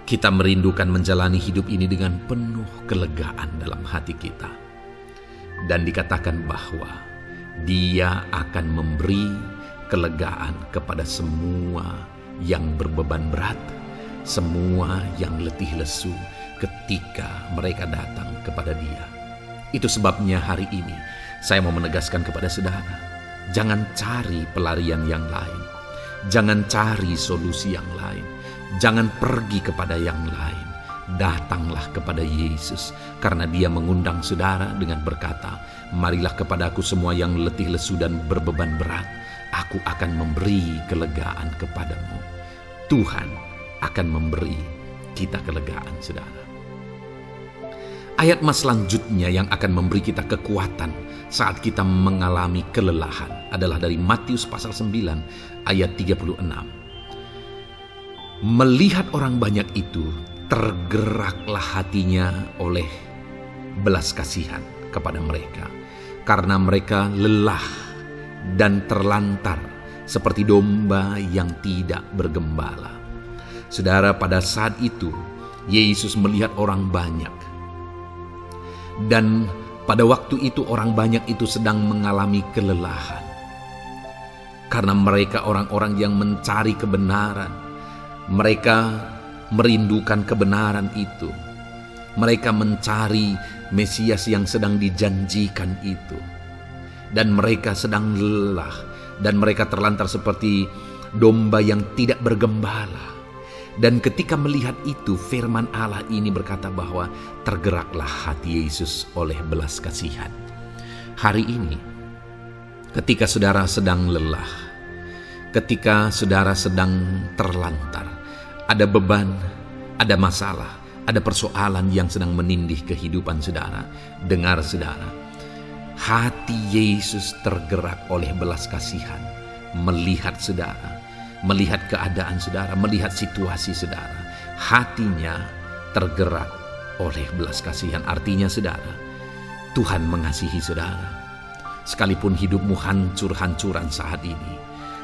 Kita merindukan menjalani hidup ini dengan penuh kelegaan dalam hati kita. Dan dikatakan bahwa Dia akan memberi kelegaan kepada semua yang berbeban berat, semua yang letih lesu ketika mereka datang kepada Dia. Itu sebabnya hari ini saya mau menegaskan kepada saudara, jangan cari pelarian yang lain. Jangan cari solusi yang lain. Jangan pergi kepada yang lain. Datanglah kepada Yesus, karena Dia mengundang saudara dengan berkata, "Marilah kepadaku semua yang letih lesu dan berbeban berat, aku akan memberi kelegaan kepadamu." Tuhan akan memberi kita kelegaan, saudara. Ayat selanjutnya yang akan memberi kita kekuatan saat kita mengalami kelelahan adalah dari Matius pasal 9 ayat 36. "Melihat orang banyak itu, tergeraklah hatinya oleh belas kasihan kepada mereka, karena mereka lelah dan terlantar seperti domba yang tidak bergembala." Saudara, pada saat itu Yesus melihat orang banyak. Dan pada waktu itu orang banyak itu sedang mengalami kelelahan. Karena mereka orang-orang yang mencari kebenaran. Mereka merindukan kebenaran itu. Mereka mencari Mesias yang sedang dijanjikan itu. Dan mereka sedang lelah. Dan mereka terlantar seperti domba yang tidak bergembala. Dan ketika melihat itu, firman Allah ini berkata bahwa tergeraklah hati Yesus oleh belas kasihan. Hari ini, ketika saudara sedang lelah, ketika saudara sedang terlantar, ada beban, ada masalah, ada persoalan yang sedang menindih kehidupan saudara, dengar saudara, hati Yesus tergerak oleh belas kasihan, melihat saudara, melihat keadaan saudara, melihat situasi saudara. Hatinya tergerak oleh belas kasihan. Artinya saudara, Tuhan mengasihi saudara. Sekalipun hidupmu hancur-hancuran saat ini,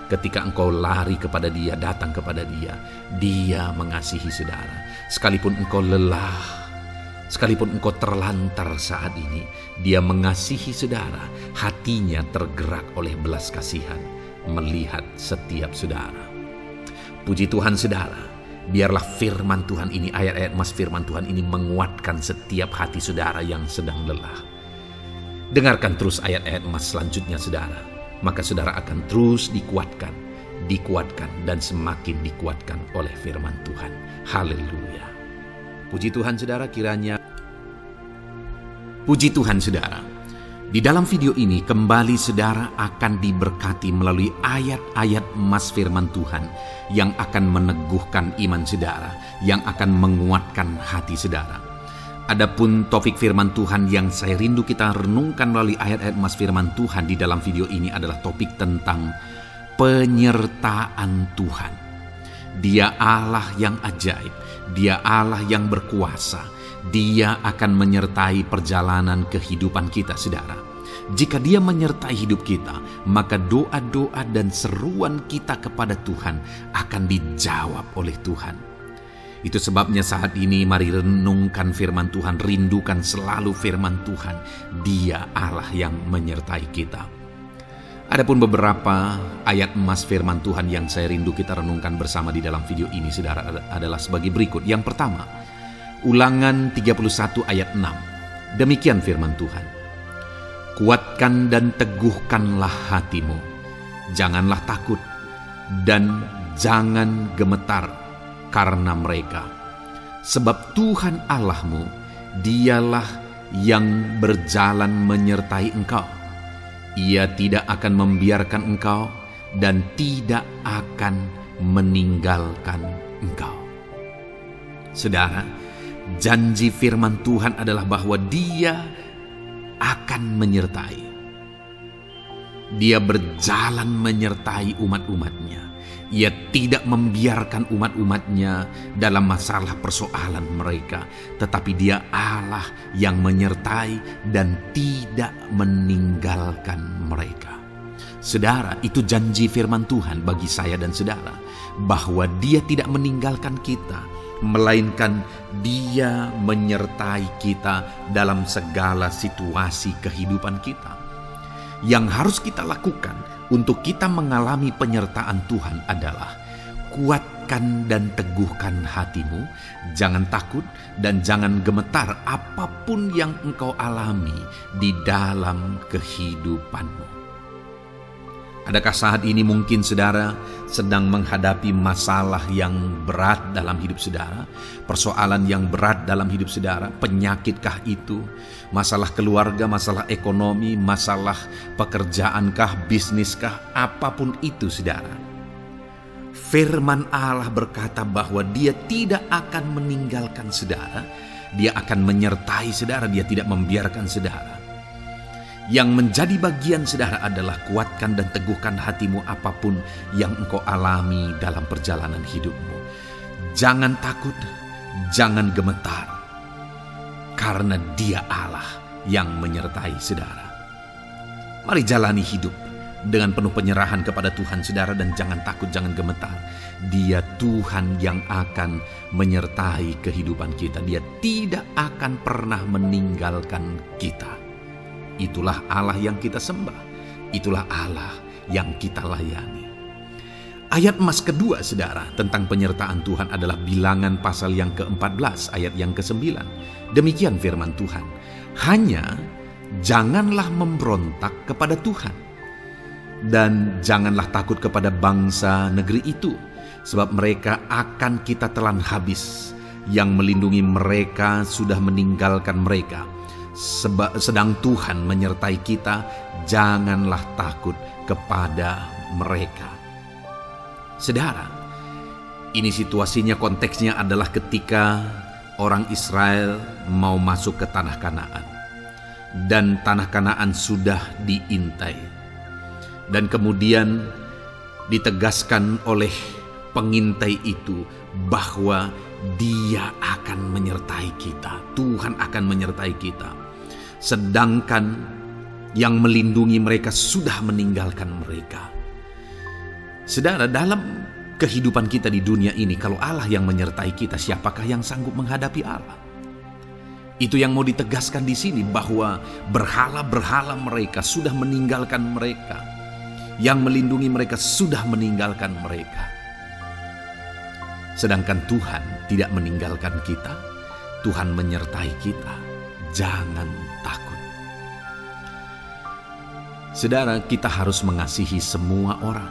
ketika engkau lari kepada Dia, datang kepada Dia, Dia mengasihi saudara. Sekalipun engkau lelah, sekalipun engkau terlantar saat ini, Dia mengasihi saudara. Hatinya tergerak oleh belas kasihan melihat setiap saudara. Puji Tuhan saudara, biarlah firman Tuhan ini, ayat-ayat firman Tuhan ini menguatkan setiap hati saudara yang sedang lelah. Dengarkan terus ayat-ayat selanjutnya saudara, maka saudara akan terus dikuatkan, dan semakin dikuatkan oleh firman Tuhan. Haleluya. Puji Tuhan saudara, kiranya puji Tuhan saudara. Di dalam video ini kembali saudara akan diberkati melalui ayat-ayat firman Tuhan yang akan meneguhkan iman saudara, yang akan menguatkan hati saudara. Adapun topik firman Tuhan yang saya rindu kita renungkan melalui ayat-ayat emas firman Tuhan di dalam video ini adalah topik tentang penyertaan Tuhan. Dia Allah yang ajaib, Dia Allah yang berkuasa. Dia akan menyertai perjalanan kehidupan kita, saudara. Jika Dia menyertai hidup kita, maka doa-doa dan seruan kita kepada Tuhan akan dijawab oleh Tuhan. Itu sebabnya saat ini mari renungkan firman Tuhan, rindukan selalu firman Tuhan. Dia Allah yang menyertai kita. Adapun beberapa ayat emas firman Tuhan yang saya rindu kita renungkan bersama di dalam video ini, saudara, adalah sebagai berikut. Yang pertama, Ulangan 31 ayat 6. Demikian firman Tuhan. Kuatkan dan teguhkanlah hatimu. Janganlah takut dan jangan gemetar karena mereka. Sebab Tuhan Allahmu, Dialah yang berjalan menyertai engkau. Ia tidak akan membiarkan engkau dan tidak akan meninggalkan engkau. Saudara, janji firman Tuhan adalah bahwa Dia akan menyertai. Dia berjalan menyertai umat-umatnya. Ia tidak membiarkan umat-umatnya dalam masalah persoalan mereka, tetapi Dia Allah yang menyertai dan tidak meninggalkan mereka. Saudara, itu janji firman Tuhan bagi saya dan saudara, bahwa Dia tidak meninggalkan kita, melainkan Dia menyertai kita dalam segala situasi kehidupan kita. Yang harus kita lakukan untuk kita mengalami penyertaan Tuhan adalah kuatkan dan teguhkan hatimu, jangan takut dan jangan gemetar apapun yang engkau alami di dalam kehidupanmu. Adakah saat ini mungkin saudara sedang menghadapi masalah yang berat dalam hidup saudara? Persoalan yang berat dalam hidup saudara? Penyakitkah itu? Masalah keluarga, masalah ekonomi, masalah pekerjaankah, bisniskah? Apapun itu saudara. Firman Allah berkata bahwa Dia tidak akan meninggalkan saudara. Dia akan menyertai saudara, Dia tidak membiarkan saudara. Yang menjadi bagian saudara adalah kuatkan dan teguhkan hatimu apapun yang engkau alami dalam perjalanan hidupmu. Jangan takut, jangan gemetar, karena Dia Allah yang menyertai saudara. Mari jalani hidup dengan penuh penyerahan kepada Tuhan saudara, dan jangan takut, jangan gemetar. Dia Tuhan yang akan menyertai kehidupan kita. Dia tidak akan pernah meninggalkan kita. Itulah Allah yang kita sembah. Itulah Allah yang kita layani. Ayat emas kedua saudara tentang penyertaan Tuhan adalah Bilangan pasal yang ke-14 ayat yang ke-9. Demikian firman Tuhan. Hanya janganlah memberontak kepada Tuhan, dan janganlah takut kepada bangsa negeri itu, sebab mereka akan kita telan habis. Yang melindungi mereka sudah meninggalkan mereka. Sedang Tuhan menyertai kita, janganlah takut kepada mereka. Saudara, ini situasinya, konteksnya adalah ketika orang Israel mau masuk ke tanah Kanaan. Dan tanah Kanaan sudah diintai. Dan kemudian ditegaskan oleh pengintai itu bahwa Dia akan menyertai kita. Tuhan akan menyertai kita. Sedangkan yang melindungi mereka sudah meninggalkan mereka. Saudara, dalam kehidupan kita di dunia ini, kalau Allah yang menyertai kita, siapakah yang sanggup menghadapi Allah? Itu yang mau ditegaskan di sini, bahwa berhala-berhala mereka sudah meninggalkan mereka. Yang melindungi mereka sudah meninggalkan mereka. Sedangkan Tuhan tidak meninggalkan kita. Tuhan menyertai kita. Jangan takut. Saudara, kita harus mengasihi semua orang.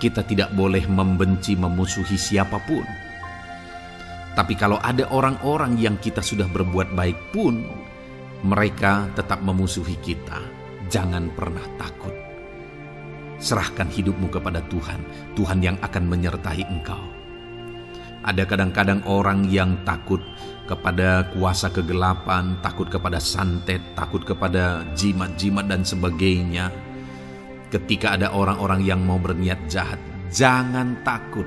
Kita tidak boleh membenci, memusuhi siapapun. Tapi kalau ada orang-orang yang kita sudah berbuat baik pun, mereka tetap memusuhi kita, jangan pernah takut. Serahkan hidupmu kepada Tuhan, Tuhan yang akan menyertai engkau. Ada kadang-kadang orang yang takut kepada kuasa kegelapan, takut kepada santet, takut kepada jimat-jimat dan sebagainya. Ketika ada orang-orang yang mau berniat jahat, jangan takut.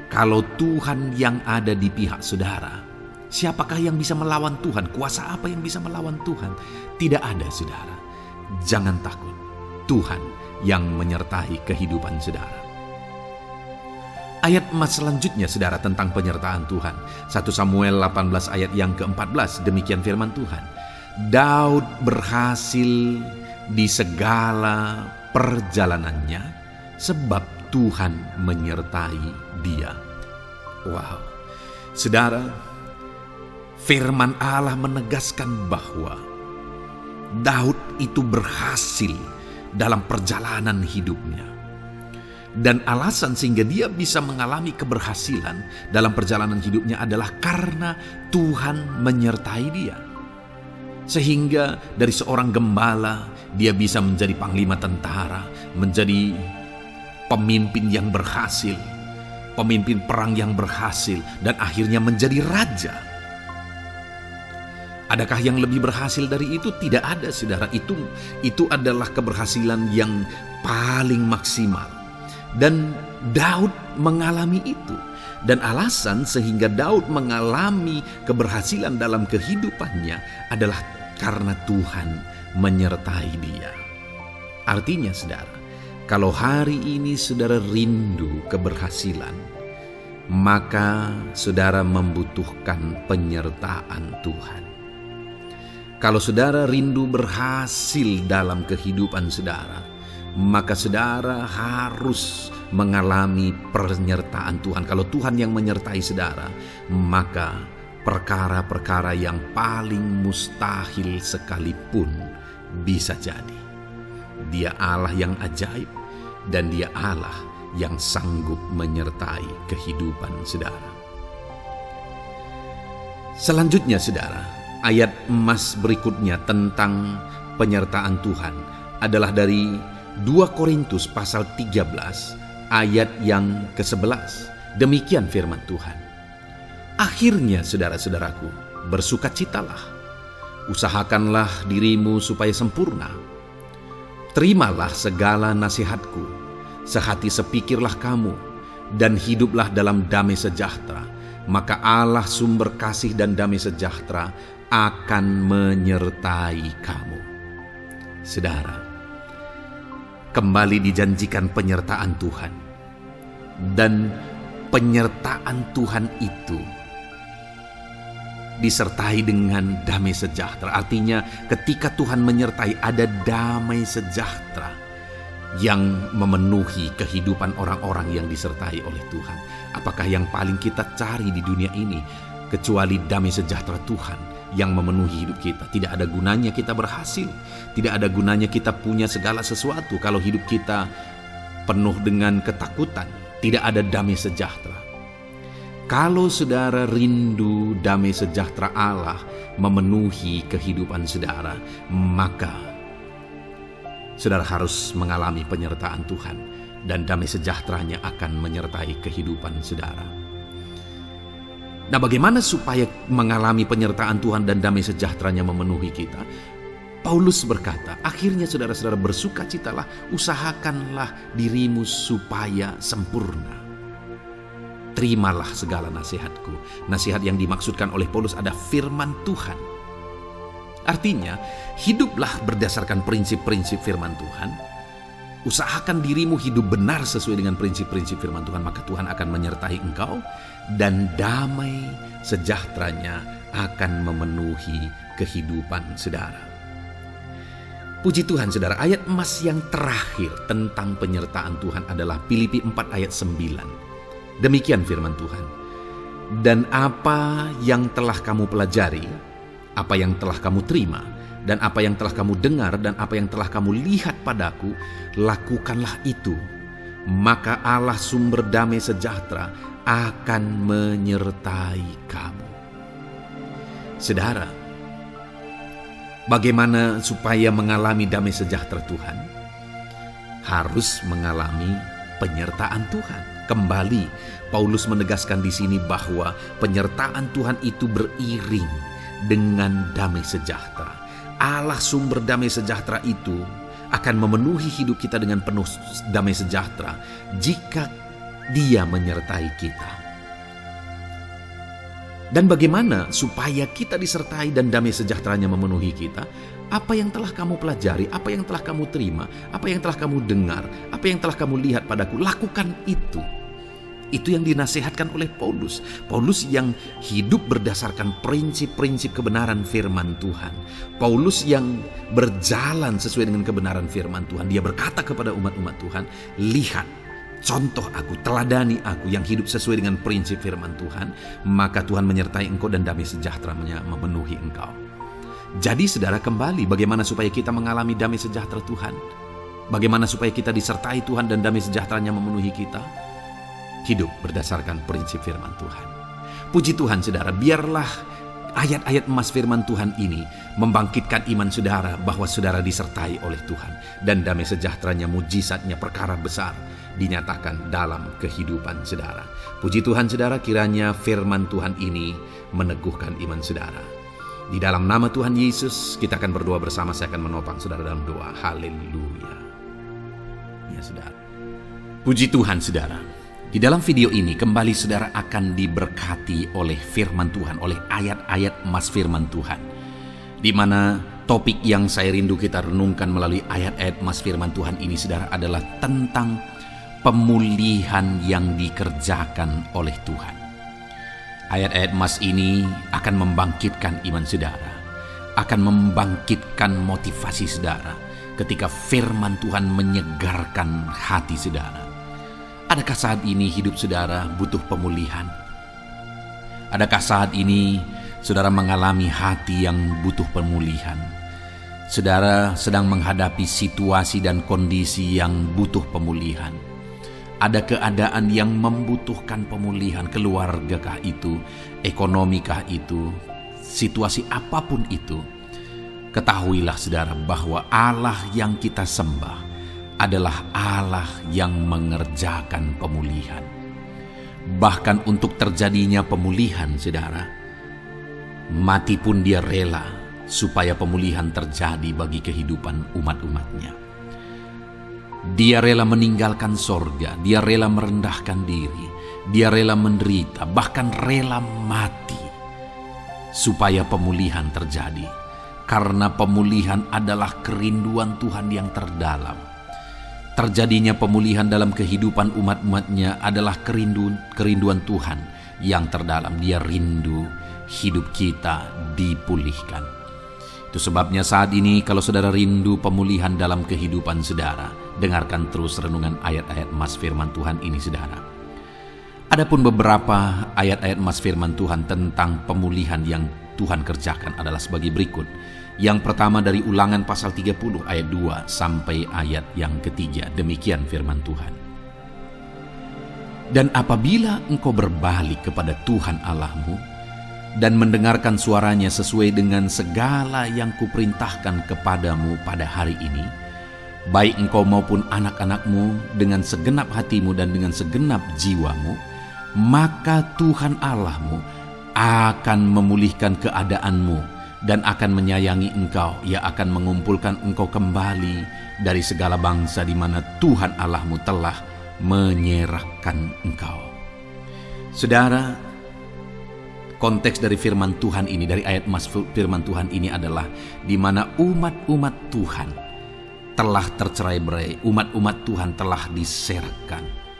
Kalau Tuhan yang ada di pihak saudara, siapakah yang bisa melawan Tuhan? Kuasa apa yang bisa melawan Tuhan? Tidak ada, saudara. Jangan takut. Tuhan yang menyertai kehidupan saudara. Ayat emas selanjutnya, saudara, tentang penyertaan Tuhan. 1 Samuel 18 ayat yang ke-14, demikian firman Tuhan. Daud berhasil di segala perjalanannya sebab Tuhan menyertai dia. Wow, saudara, firman Allah menegaskan bahwa Daud itu berhasil dalam perjalanan hidupnya. Dan alasan sehingga dia bisa mengalami keberhasilan dalam perjalanan hidupnya adalah karena Tuhan menyertai dia. Sehingga dari seorang gembala, dia bisa menjadi panglima tentara, menjadi pemimpin yang berhasil, pemimpin perang yang berhasil, dan akhirnya menjadi raja. Adakah yang lebih berhasil dari itu? Tidak ada, saudara. Itu adalah keberhasilan yang paling maksimal. Dan Daud mengalami itu. Dan alasan sehingga Daud mengalami keberhasilan dalam kehidupannya adalah karena Tuhan menyertai dia. Artinya, saudara, kalau hari ini saudara rindu keberhasilan, maka saudara membutuhkan penyertaan Tuhan. Kalau saudara rindu berhasil dalam kehidupan saudara, maka saudara harus mengalami penyertaan Tuhan. Kalau Tuhan yang menyertai saudara, maka perkara-perkara yang paling mustahil sekalipun bisa jadi. Dia Allah yang ajaib, dan Dia Allah yang sanggup menyertai kehidupan saudara. Selanjutnya, saudara, ayat emas berikutnya tentang penyertaan Tuhan adalah dari 2 Korintus pasal 13 ayat yang ke-11. Demikian firman Tuhan. Akhirnya, saudara-saudaraku, bersukacitalah. Usahakanlah dirimu supaya sempurna. Terimalah segala nasihatku. Sehati sepikirlah kamu, dan hiduplah dalam damai sejahtera. Maka Allah sumber kasih dan damai sejahtera akan menyertai kamu. Saudara, kembali dijanjikan penyertaan Tuhan. Dan penyertaan Tuhan itu disertai dengan damai sejahtera. Artinya ketika Tuhan menyertai, ada damai sejahtera yang memenuhi kehidupan orang-orang yang disertai oleh Tuhan. Apakah yang paling kita cari di dunia ini kecuali damai sejahtera Tuhan yang memenuhi hidup kita? Tidak ada gunanya kita berhasil, tidak ada gunanya kita punya segala sesuatu kalau hidup kita penuh dengan ketakutan, tidak ada damai sejahtera. Kalau saudara rindu damai sejahtera Allah memenuhi kehidupan saudara, maka saudara harus mengalami penyertaan Tuhan, dan damai sejahteranya akan menyertai kehidupan saudara. Nah, bagaimana supaya mengalami penyertaan Tuhan dan damai sejahteranya memenuhi kita? Paulus berkata, akhirnya saudara-saudara bersukacitalah, usahakanlah dirimu supaya sempurna. Terimalah segala nasihatku. Nasihat yang dimaksudkan oleh Paulus ada firman Tuhan. Artinya, hiduplah berdasarkan prinsip-prinsip firman Tuhan. Usahakan dirimu hidup benar sesuai dengan prinsip-prinsip firman Tuhan, maka Tuhan akan menyertai engkau, dan damai sejahteranya akan memenuhi kehidupan saudara. Puji Tuhan, saudara, ayat emas yang terakhir tentang penyertaan Tuhan adalah Filipi 4 ayat 9. Demikian firman Tuhan. Dan apa yang telah kamu pelajari, apa yang telah kamu terima, dan apa yang telah kamu dengar, dan apa yang telah kamu lihat padaku, lakukanlah itu. Maka Allah sumber damai sejahtera akan menyertai kamu. Saudara, bagaimana supaya mengalami damai sejahtera Tuhan? Harus mengalami penyertaan Tuhan. Kembali Paulus menegaskan di sini bahwa penyertaan Tuhan itu beriring dengan damai sejahtera. Allah sumber damai sejahtera itu akan memenuhi hidup kita dengan penuh damai sejahtera jika Dia menyertai kita. Dan bagaimana supaya kita disertai dan damai sejahteranya memenuhi kita? Apa yang telah kamu pelajari, apa yang telah kamu terima, apa yang telah kamu dengar, apa yang telah kamu lihat padaku, lakukan itu. Itu yang dinasihatkan oleh Paulus. Paulus yang hidup berdasarkan prinsip-prinsip kebenaran firman Tuhan. Paulus yang berjalan sesuai dengan kebenaran firman Tuhan. Dia berkata kepada umat-umat Tuhan, lihat, contoh aku, teladani aku yang hidup sesuai dengan prinsip firman Tuhan, maka Tuhan menyertai engkau dan damai sejahtera-Nya memenuhi engkau. Jadi saudara, kembali bagaimana supaya kita mengalami damai sejahtera Tuhan? Bagaimana supaya kita disertai Tuhan dan damai sejahtera-Nya memenuhi kita? Hidup berdasarkan prinsip firman Tuhan. Puji Tuhan saudara, biarlah ayat-ayat emas firman Tuhan ini membangkitkan iman saudara bahwa saudara disertai oleh Tuhan. Dan damai sejahtera-Nya, mujizat-Nya, perkara besar dinyatakan dalam kehidupan saudara. Puji Tuhan saudara, kiranya firman Tuhan ini meneguhkan iman saudara. Di dalam nama Tuhan Yesus kita akan berdoa bersama. Saya akan menopang saudara dalam doa. Haleluya. Ya saudara. Puji Tuhan saudara. Di dalam video ini kembali saudara akan diberkati oleh firman Tuhan, oleh ayat-ayat emas firman Tuhan. Di mana topik yang saya rindu kita renungkan melalui ayat-ayat emas firman Tuhan ini saudara adalah tentang pemulihan yang dikerjakan oleh Tuhan. Ayat-ayat emas ini akan membangkitkan iman saudara, akan membangkitkan motivasi saudara ketika firman Tuhan menyegarkan hati saudara. Adakah saat ini hidup saudara butuh pemulihan? Adakah saat ini saudara mengalami hati yang butuh pemulihan? Saudara sedang menghadapi situasi dan kondisi yang butuh pemulihan. Ada keadaan yang membutuhkan pemulihan, keluargakah itu, ekonomikah itu, situasi apapun itu. Ketahuilah saudara bahwa Allah yang kita sembah adalah Allah yang mengerjakan pemulihan. Bahkan untuk terjadinya pemulihan saudara, mati pun Dia rela supaya pemulihan terjadi bagi kehidupan umat-umatnya. Dia rela meninggalkan sorga, Dia rela merendahkan diri, Dia rela menderita, bahkan rela mati supaya pemulihan terjadi. Karena pemulihan adalah kerinduan Tuhan yang terdalam. Terjadinya pemulihan dalam kehidupan umat-umatnya adalah kerinduan Tuhan yang terdalam. Dia rindu hidup kita dipulihkan. Itu sebabnya saat ini kalau saudara rindu pemulihan dalam kehidupan saudara, dengarkan terus renungan ayat-ayat emas firman Tuhan ini saudara. Adapun beberapa ayat-ayat emas firman Tuhan tentang pemulihan yang Tuhan kerjakan adalah sebagai berikut. Yang pertama dari Ulangan pasal 30 ayat 2 sampai ayat yang ketiga. Demikian firman Tuhan. Dan apabila engkau berbalik kepada Tuhan Allahmu dan mendengarkan suaranya sesuai dengan segala yang kuperintahkan kepadamu pada hari ini, baik engkau maupun anak-anakmu dengan segenap hatimu dan dengan segenap jiwamu, maka Tuhan Allahmu akan memulihkan keadaanmu dan akan menyayangi engkau. Ia akan mengumpulkan engkau kembali dari segala bangsa di mana Tuhan Allahmu telah menyerahkan engkau. Saudara, konteks dari firman Tuhan ini, dari ayat emas firman Tuhan ini adalah di mana umat-umat Tuhan telah tercerai-berai, umat-umat Tuhan telah diserahkan.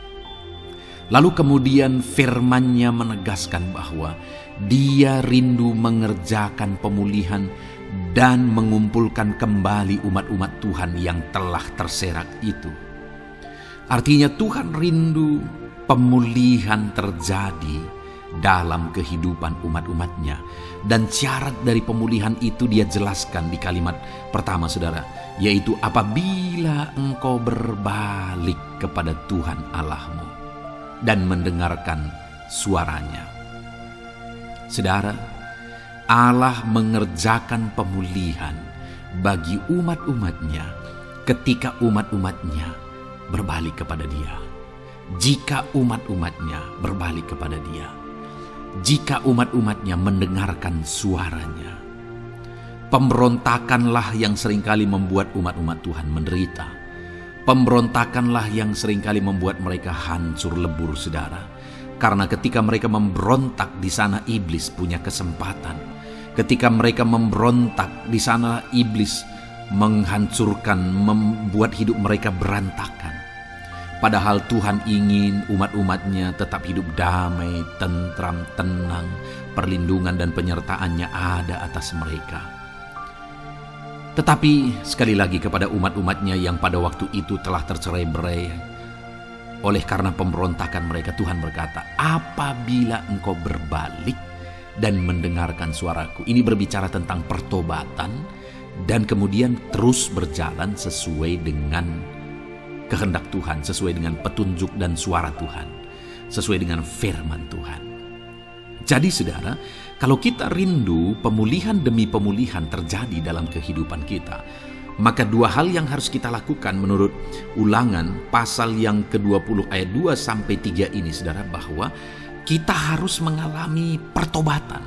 Lalu kemudian firman-Nya menegaskan bahwa Dia rindu mengerjakan pemulihan dan mengumpulkan kembali umat-umat Tuhan yang telah terserak itu. Artinya Tuhan rindu pemulihan terjadi dalam kehidupan umat-umatnya. Dan syarat dari pemulihan itu Dia jelaskan di kalimat pertama saudara, yaitu apabila engkau berbalik kepada Tuhan Allahmu dan mendengarkan suaranya. Saudara, Allah mengerjakan pemulihan bagi umat-umatnya ketika umat-umatnya berbalik kepada Dia. jika umat-umatnya berbalik kepada Dia, jika umat-umatnya mendengarkan suaranya. Pemberontakanlah yang seringkali membuat umat-umat Tuhan menderita. Pemberontakanlah yang seringkali membuat mereka hancur lebur, saudara. Karena ketika mereka memberontak, di sana iblis punya kesempatan. Ketika mereka memberontak, di sana iblis menghancurkan, membuat hidup mereka berantakan. Padahal Tuhan ingin umat-umatnya tetap hidup damai, tentram, tenang. Perlindungan dan penyertaannya ada atas mereka. Tetapi sekali lagi kepada umat-umatnya yang pada waktu itu telah tercerai-berai oleh karena pemberontakan mereka, Tuhan berkata, apabila engkau berbalik dan mendengarkan suaraku. Ini berbicara tentang pertobatan dan kemudian terus berjalan sesuai dengan kehendak Tuhan, sesuai dengan petunjuk dan suara Tuhan, sesuai dengan firman Tuhan. Jadi saudara, kalau kita rindu pemulihan demi pemulihan terjadi dalam kehidupan kita, maka dua hal yang harus kita lakukan menurut Ulangan pasal yang ke-20 ayat 2-3 ini, saudara, bahwa kita harus mengalami pertobatan.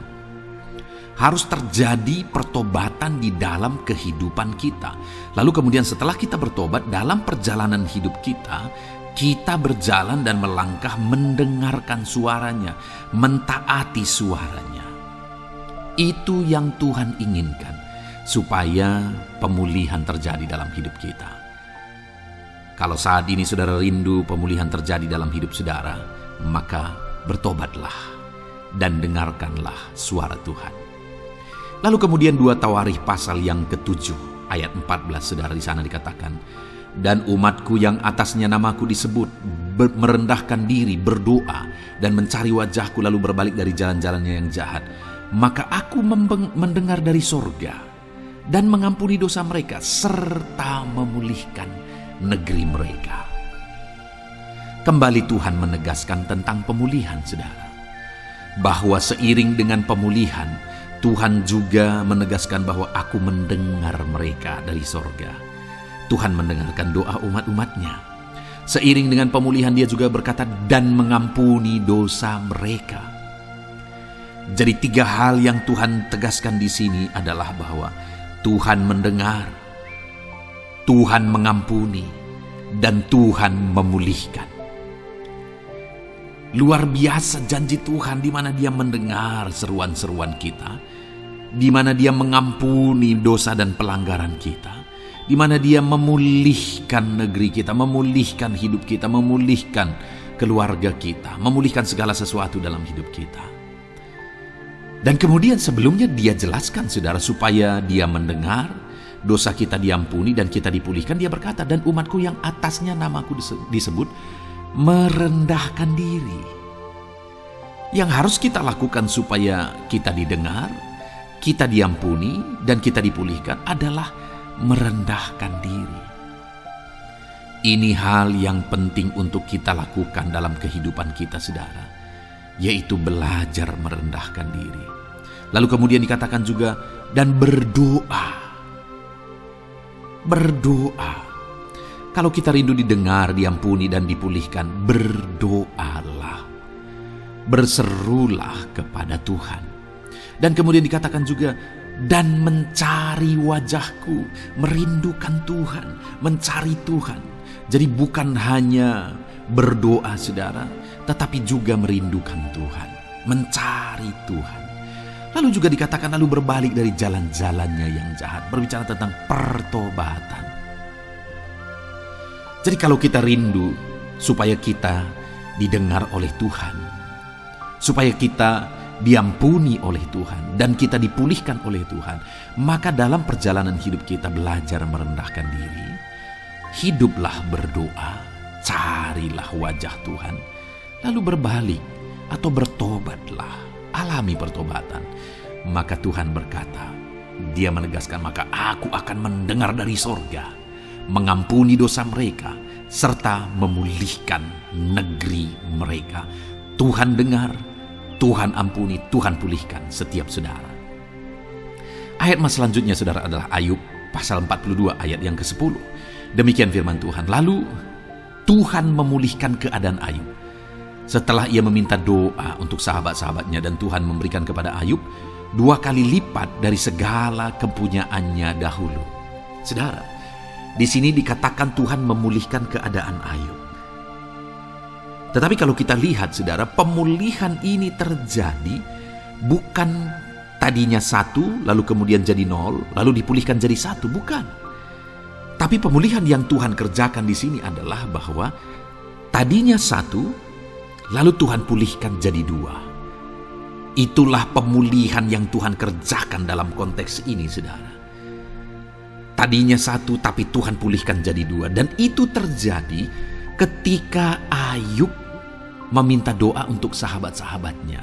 Harus terjadi pertobatan di dalam kehidupan kita. Lalu kemudian setelah kita bertobat, dalam perjalanan hidup kita berjalan dan melangkah mendengarkan suaranya, mentaati suaranya. Itu yang Tuhan inginkan, supaya pemulihan terjadi dalam hidup kita. Kalau saat ini saudara rindu pemulihan terjadi dalam hidup saudara, maka bertobatlah dan dengarkanlah suara Tuhan. Lalu kemudian 2 Tawarikh pasal yang ke-7 ayat 14, saudara, di sana dikatakan, dan umatku yang atasnya namaku disebut merendahkan diri, berdoa dan mencari wajahku, lalu berbalik dari jalan-jalannya yang jahat, maka aku mendengar dari sorga dan mengampuni dosa mereka serta memulihkan negeri mereka. Kembali Tuhan menegaskan tentang pemulihan, saudara, bahwa seiring dengan pemulihan Tuhan juga menegaskan bahwa aku mendengar mereka dari sorga. Tuhan mendengarkan doa umat-umatnya. Seiring dengan pemulihan Dia juga berkata dan mengampuni dosa mereka. Jadi 3 hal yang Tuhan tegaskan di sini adalah bahwa Tuhan mendengar, Tuhan mengampuni, dan Tuhan memulihkan. Luar biasa janji Tuhan, di mana Dia mendengar seruan-seruan kita, di mana Dia mengampuni dosa dan pelanggaran kita, di mana Dia memulihkan negeri kita, memulihkan hidup kita, memulihkan keluarga kita, memulihkan segala sesuatu dalam hidup kita. Dan kemudian sebelumnya Dia jelaskan, saudara, supaya Dia mendengar, dosa kita diampuni dan kita dipulihkan. Dia berkata, dan umatku yang atasnya namaku disebut merendahkan diri. Yang harus kita lakukan supaya kita didengar, kita diampuni, dan kita dipulihkan adalah merendahkan diri. Ini hal yang penting untuk kita lakukan dalam kehidupan kita, saudara, yaitu belajar merendahkan diri. Lalu kemudian dikatakan juga, dan berdoa. Berdoa. Kalau kita rindu didengar, diampuni, dan dipulihkan, berdoalah. Berserulah kepada Tuhan. Dan kemudian dikatakan juga, dan mencari wajahku, merindukan Tuhan, mencari Tuhan. Jadi bukan hanya berdoa, saudara, tetapi juga merindukan Tuhan, mencari Tuhan. Lalu juga dikatakan lalu berbalik dari jalan-jalannya yang jahat, berbicara tentang pertobatan. Jadi kalau kita rindu supaya kita didengar oleh Tuhan, supaya kita diampuni oleh Tuhan, dan kita dipulihkan oleh Tuhan, maka dalam perjalanan hidup kita belajar merendahkan diri, hiduplah berdoa, carilah wajah Tuhan, lalu berbalik atau bertobatlah, alami pertobatan. Maka Tuhan berkata, Dia menegaskan, maka aku akan mendengar dari sorga, mengampuni dosa mereka, serta memulihkan negeri mereka. Tuhan dengar, Tuhan ampuni, Tuhan pulihkan setiap saudara. Ayat mas selanjutnya, saudara, adalah Ayub pasal 42 ayat yang ke-10. Demikian firman Tuhan. Lalu Tuhan memulihkan keadaan Ayub. Setelah ia meminta doa untuk sahabat-sahabatnya dan Tuhan memberikan kepada Ayub 2 kali lipat dari segala kepunyaannya dahulu. Saudara, di sini dikatakan Tuhan memulihkan keadaan Ayub. Tetapi kalau kita lihat, saudara, pemulihan ini terjadi bukan tadinya 1, lalu kemudian jadi 0, lalu dipulihkan jadi 1, bukan. Tapi pemulihan yang Tuhan kerjakan di sini adalah bahwa tadinya 1, lalu Tuhan pulihkan jadi 2. Itulah pemulihan yang Tuhan kerjakan dalam konteks ini, saudara. Tadinya 1, tapi Tuhan pulihkan jadi 2. Dan itu terjadi ketika Ayub meminta doa untuk sahabat-sahabatnya.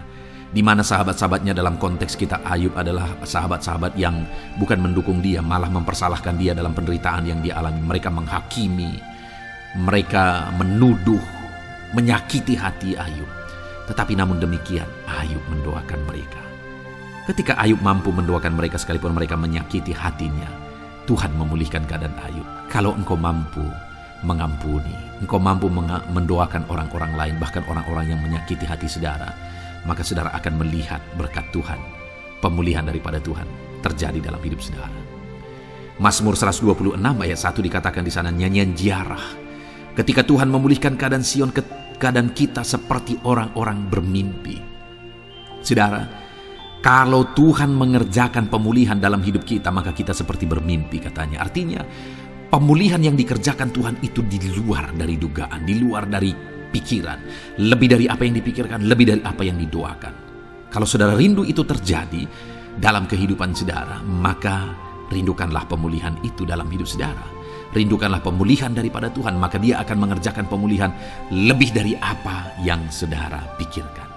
Di mana sahabat-sahabatnya dalam konteks kita Ayub adalah sahabat-sahabat yang bukan mendukung dia, malah mempersalahkan dia dalam penderitaan yang dia alami. Mereka menghakimi, mereka menuduh, menyakiti hati Ayub. Tetapi namun demikian, Ayub mendoakan mereka. Ketika Ayub mampu mendoakan mereka sekalipun mereka menyakiti hatinya, Tuhan memulihkan keadaan Ayub. Kalau engkau mampu mengampuni, engkau mampu mendoakan orang-orang lain, bahkan orang-orang yang menyakiti hati saudara, maka saudara akan melihat berkat Tuhan, pemulihan daripada Tuhan terjadi dalam hidup saudara. Mazmur 126 ayat 1 dikatakan di sana, nyanyian ziarah. Ketika Tuhan memulihkan keadaan Sion, keadaan kita seperti orang-orang bermimpi. Saudara, kalau Tuhan mengerjakan pemulihan dalam hidup kita, maka kita seperti bermimpi katanya. Artinya, pemulihan yang dikerjakan Tuhan itu di luar dari dugaan, di luar dari pikiran, lebih dari apa yang dipikirkan, lebih dari apa yang didoakan. Kalau saudara rindu itu terjadi dalam kehidupan saudara, maka rindukanlah pemulihan itu dalam hidup saudara. Rindukanlah pemulihan daripada Tuhan, maka Dia akan mengerjakan pemulihan lebih dari apa yang saudara pikirkan.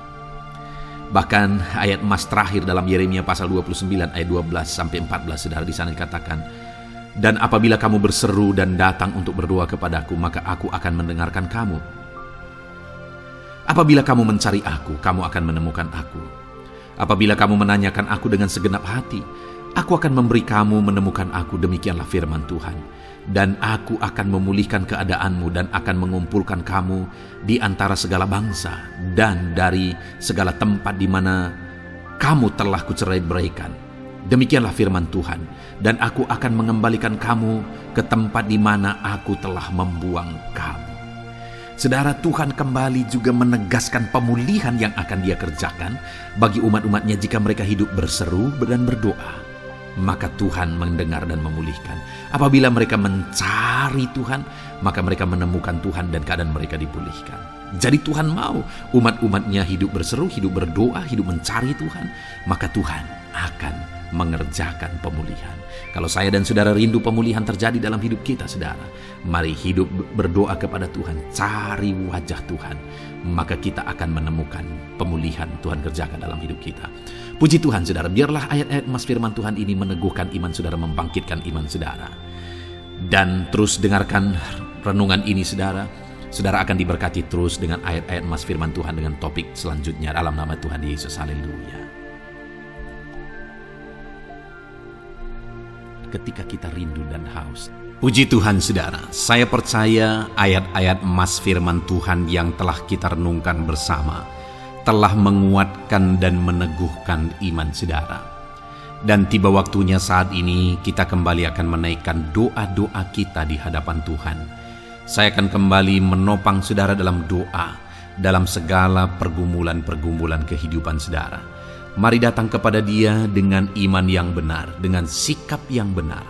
Bahkan ayat emas terakhir dalam Yeremia pasal 29 ayat 12-14 saudara, di sana dikatakan, dan apabila kamu berseru dan datang untuk berdoa kepadaku, maka aku akan mendengarkan kamu. Apabila kamu mencari aku, kamu akan menemukan aku. Apabila kamu menanyakan aku dengan segenap hati, aku akan memberi kamu menemukan aku, demikianlah firman Tuhan. Dan aku akan memulihkan keadaanmu dan akan mengumpulkan kamu di antara segala bangsa dan dari segala tempat di mana kamu telah kucerai-beraikan. Demikianlah firman Tuhan. Dan aku akan mengembalikan kamu ke tempat di mana aku telah membuang kamu. Saudara, Tuhan kembali juga menegaskan pemulihan yang akan Dia kerjakan bagi umat-umatnya jika mereka hidup berseru dan berdoa. Maka Tuhan mendengar dan memulihkan. Apabila mereka mencari Tuhan, maka mereka menemukan Tuhan dan keadaan mereka dipulihkan. Jadi Tuhan mau umat-umatnya hidup berseru, hidup berdoa, hidup mencari Tuhan, maka Tuhan akan mengerjakan pemulihan. Kalau saya dan saudara rindu pemulihan terjadi dalam hidup kita, saudara, mari hidup berdoa kepada Tuhan, cari wajah Tuhan, maka kita akan menemukan pemulihan Tuhan kerjakan dalam hidup kita. Puji Tuhan, saudara, biarlah ayat-ayat emas firman Tuhan ini meneguhkan iman saudara, membangkitkan iman saudara. Dan terus dengarkan renungan ini, saudara. Saudara akan diberkati terus dengan ayat-ayat emas firman Tuhan dengan topik selanjutnya dalam nama Tuhan Yesus. Haleluya. Ketika kita rindu dan haus. Puji Tuhan, saudara, saya percaya ayat-ayat emas firman Tuhan yang telah kita renungkan bersama telah menguatkan dan meneguhkan iman saudara. Dan tiba waktunya saat ini kita kembali akan menaikkan doa-doa kita di hadapan Tuhan. Saya akan kembali menopang saudara dalam doa, dalam segala pergumulan-pergumulan kehidupan saudara. Mari datang kepada Dia dengan iman yang benar, dengan sikap yang benar.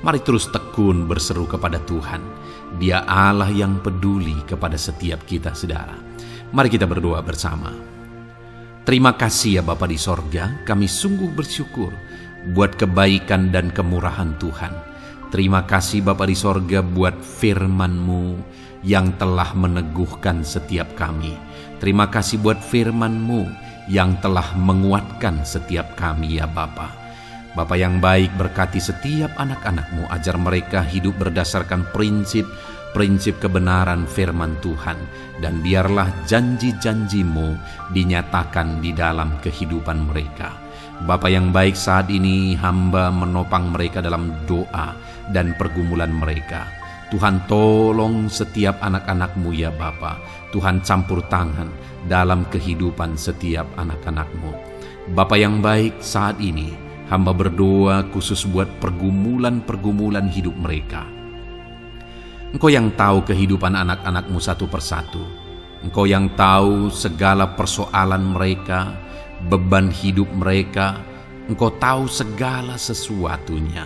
Mari terus tekun berseru kepada Tuhan. Dia Allah yang peduli kepada setiap kita, saudara. Mari kita berdoa bersama. Terima kasih ya Bapa di sorga, kami sungguh bersyukur buat kebaikan dan kemurahan Tuhan. Terima kasih Bapa di sorga buat firman-Mu yang telah meneguhkan setiap kami. Terima kasih buat firman-Mu yang telah menguatkan setiap kami ya Bapa. Bapa yang baik, berkati setiap anak-anak-Mu, ajar mereka hidup berdasarkan prinsip kebenaran firman Tuhan, dan biarlah janji-janji-Mu dinyatakan di dalam kehidupan mereka. Bapa yang baik, saat ini hamba menopang mereka dalam doa dan pergumulan mereka. Tuhan tolong setiap anak-anak-Mu ya Bapa. Tuhan campur tangan dalam kehidupan setiap anak-anak-Mu. Bapa yang baik, saat ini hamba berdoa khusus buat pergumulan-pergumulan hidup mereka. Engkau yang tahu kehidupan anak-anak-Mu satu persatu. Engkau yang tahu segala persoalan mereka, beban hidup mereka. Engkau tahu segala sesuatunya.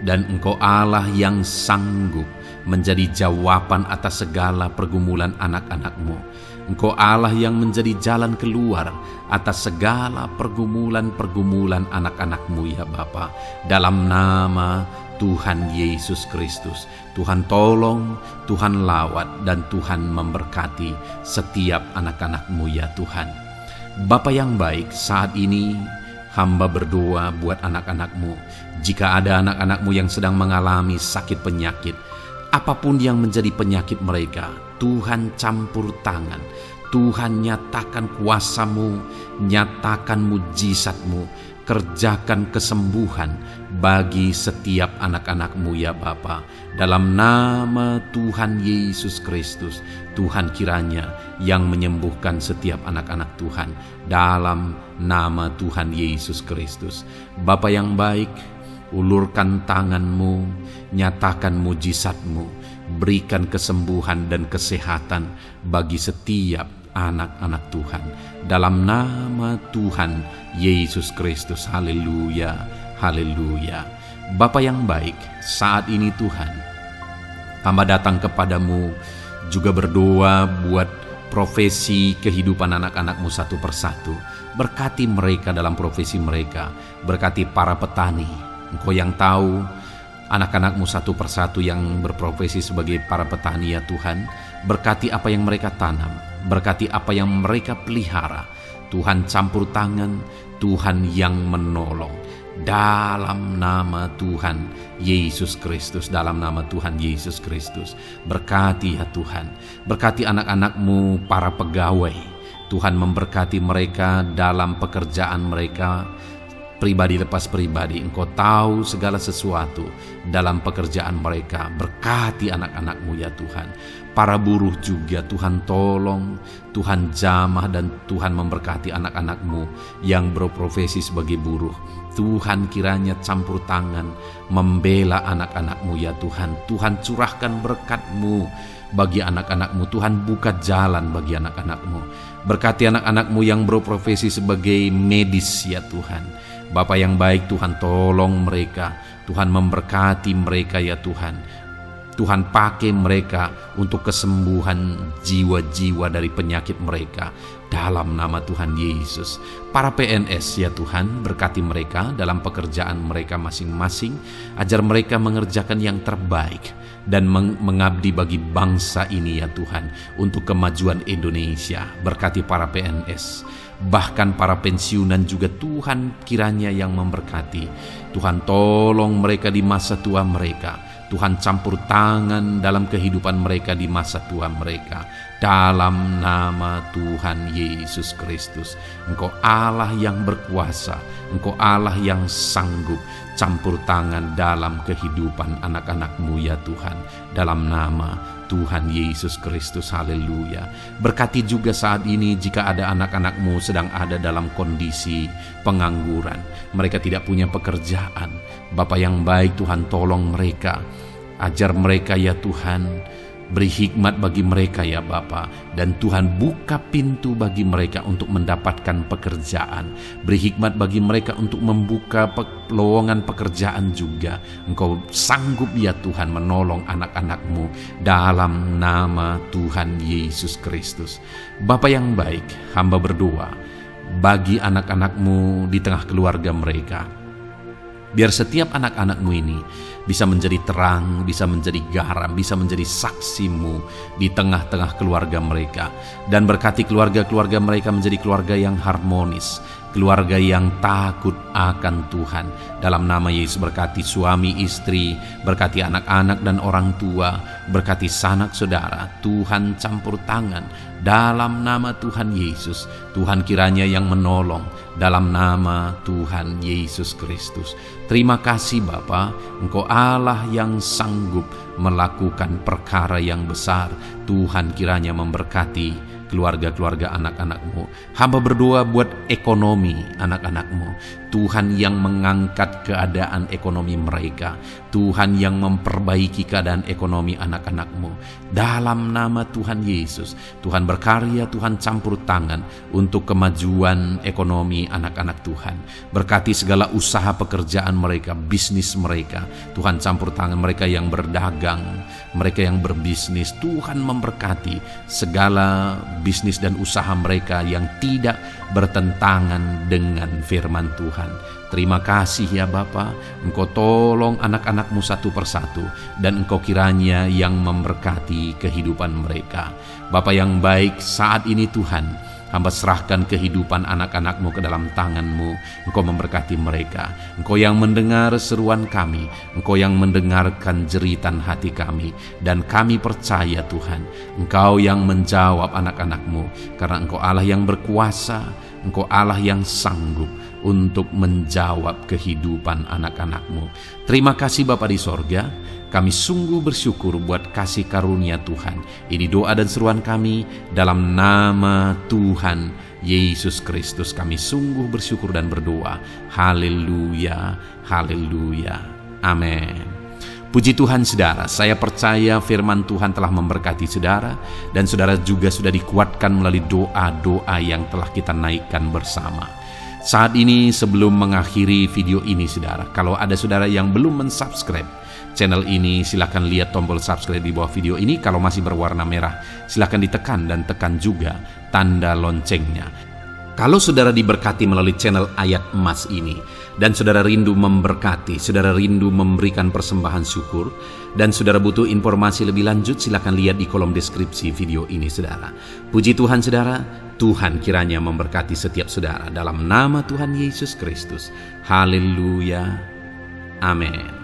Dan Engkau Allah yang sanggup menjadi jawaban atas segala pergumulan anak-anak-Mu. Engkau Allah yang menjadi jalan keluar atas segala pergumulan-pergumulan anak-anak-Mu ya Bapa. Dalam nama Tuhan Yesus Kristus, Tuhan tolong, Tuhan lawat, dan Tuhan memberkati setiap anak-anak-Mu ya Tuhan. Bapa yang baik, saat ini hamba berdoa buat anak-anak-Mu. Jika ada anak-anak-Mu yang sedang mengalami sakit penyakit, apapun yang menjadi penyakit mereka, Tuhan campur tangan. Tuhan nyatakan kuasa-Mu, nyatakan mujizat-Mu, kerjakan kesembuhan bagi setiap anak-anak-Mu ya Bapa. Dalam nama Tuhan Yesus Kristus, Tuhan kiranya yang menyembuhkan setiap anak-anak Tuhan. Dalam nama Tuhan Yesus Kristus. Bapa yang baik, ulurkan tangan-Mu, nyatakan mujizat-Mu, berikan kesembuhan dan kesehatan bagi setiap anak-anak Tuhan. Dalam nama Tuhan Yesus Kristus. Haleluya, haleluya. Bapa yang baik, saat ini Tuhan, hamba datang kepadamu juga berdoa buat profesi kehidupan anak-anak-Mu satu persatu. Berkati mereka dalam profesi mereka, berkati para petani. Engkau yang tahu anak-anak-Mu satu persatu yang berprofesi sebagai para petani ya Tuhan. Berkati apa yang mereka tanam, berkati apa yang mereka pelihara. Tuhan campur tangan, Tuhan yang menolong. Dalam nama Tuhan Yesus Kristus, dalam nama Tuhan Yesus Kristus. Berkati ya Tuhan, berkati anak-anak-Mu para pegawai. Tuhan memberkati mereka dalam pekerjaan mereka, pribadi lepas pribadi. Engkau tahu segala sesuatu dalam pekerjaan mereka. Berkati anak-anak-Mu ya Tuhan. Para buruh juga Tuhan tolong, Tuhan jamah, dan Tuhan memberkati anak-anak-Mu yang berprofesi sebagai buruh. Tuhan kiranya campur tangan membela anak-anak-Mu ya Tuhan. Tuhan curahkan berkat-Mu bagi anak-anak-Mu. Tuhan buka jalan bagi anak-anak-Mu. Berkati anak-anak-Mu yang berprofesi sebagai medis ya Tuhan. Bapa yang baik, Tuhan tolong mereka. Tuhan memberkati mereka ya Tuhan. Tuhan pakai mereka untuk kesembuhan jiwa-jiwa dari penyakit mereka. Dalam nama Tuhan Yesus. Para PNS ya Tuhan, berkati mereka dalam pekerjaan mereka masing-masing. Ajar mereka mengerjakan yang terbaik dan mengabdi bagi bangsa ini ya Tuhan, untuk kemajuan Indonesia. Berkati para PNS, bahkan para pensiunan juga Tuhan kiranya yang memberkati. Tuhan tolong mereka di masa tua mereka. Tuhan campur tangan dalam kehidupan mereka di masa tua mereka. Dalam nama Tuhan Yesus Kristus. Engkau Allah yang berkuasa, Engkau Allah yang sanggup. Campur tangan dalam kehidupan anak-anak-Mu ya Tuhan. Dalam nama Tuhan Yesus Kristus. Haleluya. Berkati juga saat ini jika ada anak-anak-Mu sedang ada dalam kondisi pengangguran. Mereka tidak punya pekerjaan. Bapa yang baik, Tuhan tolong mereka. Ajar mereka ya Tuhan. Beri hikmat bagi mereka ya Bapa. Dan Tuhan buka pintu bagi mereka untuk mendapatkan pekerjaan. Beri hikmat bagi mereka untuk membuka lowongan pekerjaan juga. Engkau sanggup ya Tuhan menolong anak-anak-Mu dalam nama Tuhan Yesus Kristus. Bapa yang baik, hamba berdoa bagi anak-anak-Mu di tengah keluarga mereka. Biar setiap anak-anak-Mu ini bisa menjadi terang, bisa menjadi garam, bisa menjadi saksi-Mu di tengah-tengah keluarga mereka. Dan berkati keluarga-keluarga mereka menjadi keluarga yang harmonis, keluarga yang takut akan Tuhan. Dalam nama Yesus, berkati suami istri, berkati anak-anak dan orang tua, berkati sanak saudara. Tuhan campur tangan dalam nama Tuhan Yesus. Tuhan kiranya yang menolong dalam nama Tuhan Yesus Kristus. Terima kasih Bapa, Engkau Allah yang sanggup melakukan perkara yang besar. Tuhan kiranya memberkati keluarga-keluarga anak-anak-Mu. Hamba berdoa buat ekonomi anak-anak-Mu. Tuhan yang mengangkat keadaan ekonomi mereka. Tuhan yang memperbaiki keadaan ekonomi anak-anak-Mu. Dalam nama Tuhan Yesus, Tuhan berkarya, Tuhan campur tangan untuk kemajuan ekonomi anak-anak Tuhan. Berkati segala usaha pekerjaan mereka, bisnis mereka. Tuhan campur tangan mereka yang berdagang, mereka yang berbisnis. Tuhan memberkati segala bisnis dan usaha mereka yang tidak bertentangan dengan firman Tuhan. Terima kasih ya Bapa, Engkau tolong anak-anak-Mu satu persatu, dan Engkau kiranya yang memberkati kehidupan mereka. Bapa yang baik, saat ini Tuhan, hamba serahkan kehidupan anak-anak-Mu ke dalam tangan-Mu. Engkau memberkati mereka. Engkau yang mendengar seruan kami, Engkau yang mendengarkan jeritan hati kami, dan kami percaya Tuhan, Engkau yang menjawab anak-anak-Mu, karena Engkau Allah yang berkuasa, Engkau Allah yang sanggup untuk menjawab kehidupan anak-anak-Mu. Terima kasih Bapa di sorga. Kami sungguh bersyukur buat kasih karunia Tuhan. Ini doa dan seruan kami dalam nama Tuhan Yesus Kristus. Kami sungguh bersyukur dan berdoa. Haleluya, haleluya, amin. Puji Tuhan saudara, saya percaya firman Tuhan telah memberkati saudara, dan saudara juga sudah dikuatkan melalui doa-doa yang telah kita naikkan bersama. Saat ini sebelum mengakhiri video ini saudara, kalau ada saudara yang belum mensubscribe channel ini, silakan lihat tombol subscribe di bawah video ini. Kalau masih berwarna merah, silakan ditekan dan tekan juga tanda loncengnya. Kalau saudara diberkati melalui channel Ayat Emas ini, dan saudara rindu memberkati, saudara rindu memberikan persembahan syukur, dan saudara butuh informasi lebih lanjut, silakan lihat di kolom deskripsi video ini saudara. Puji Tuhan saudara, Tuhan kiranya memberkati setiap saudara dalam nama Tuhan Yesus Kristus. Haleluya, amin.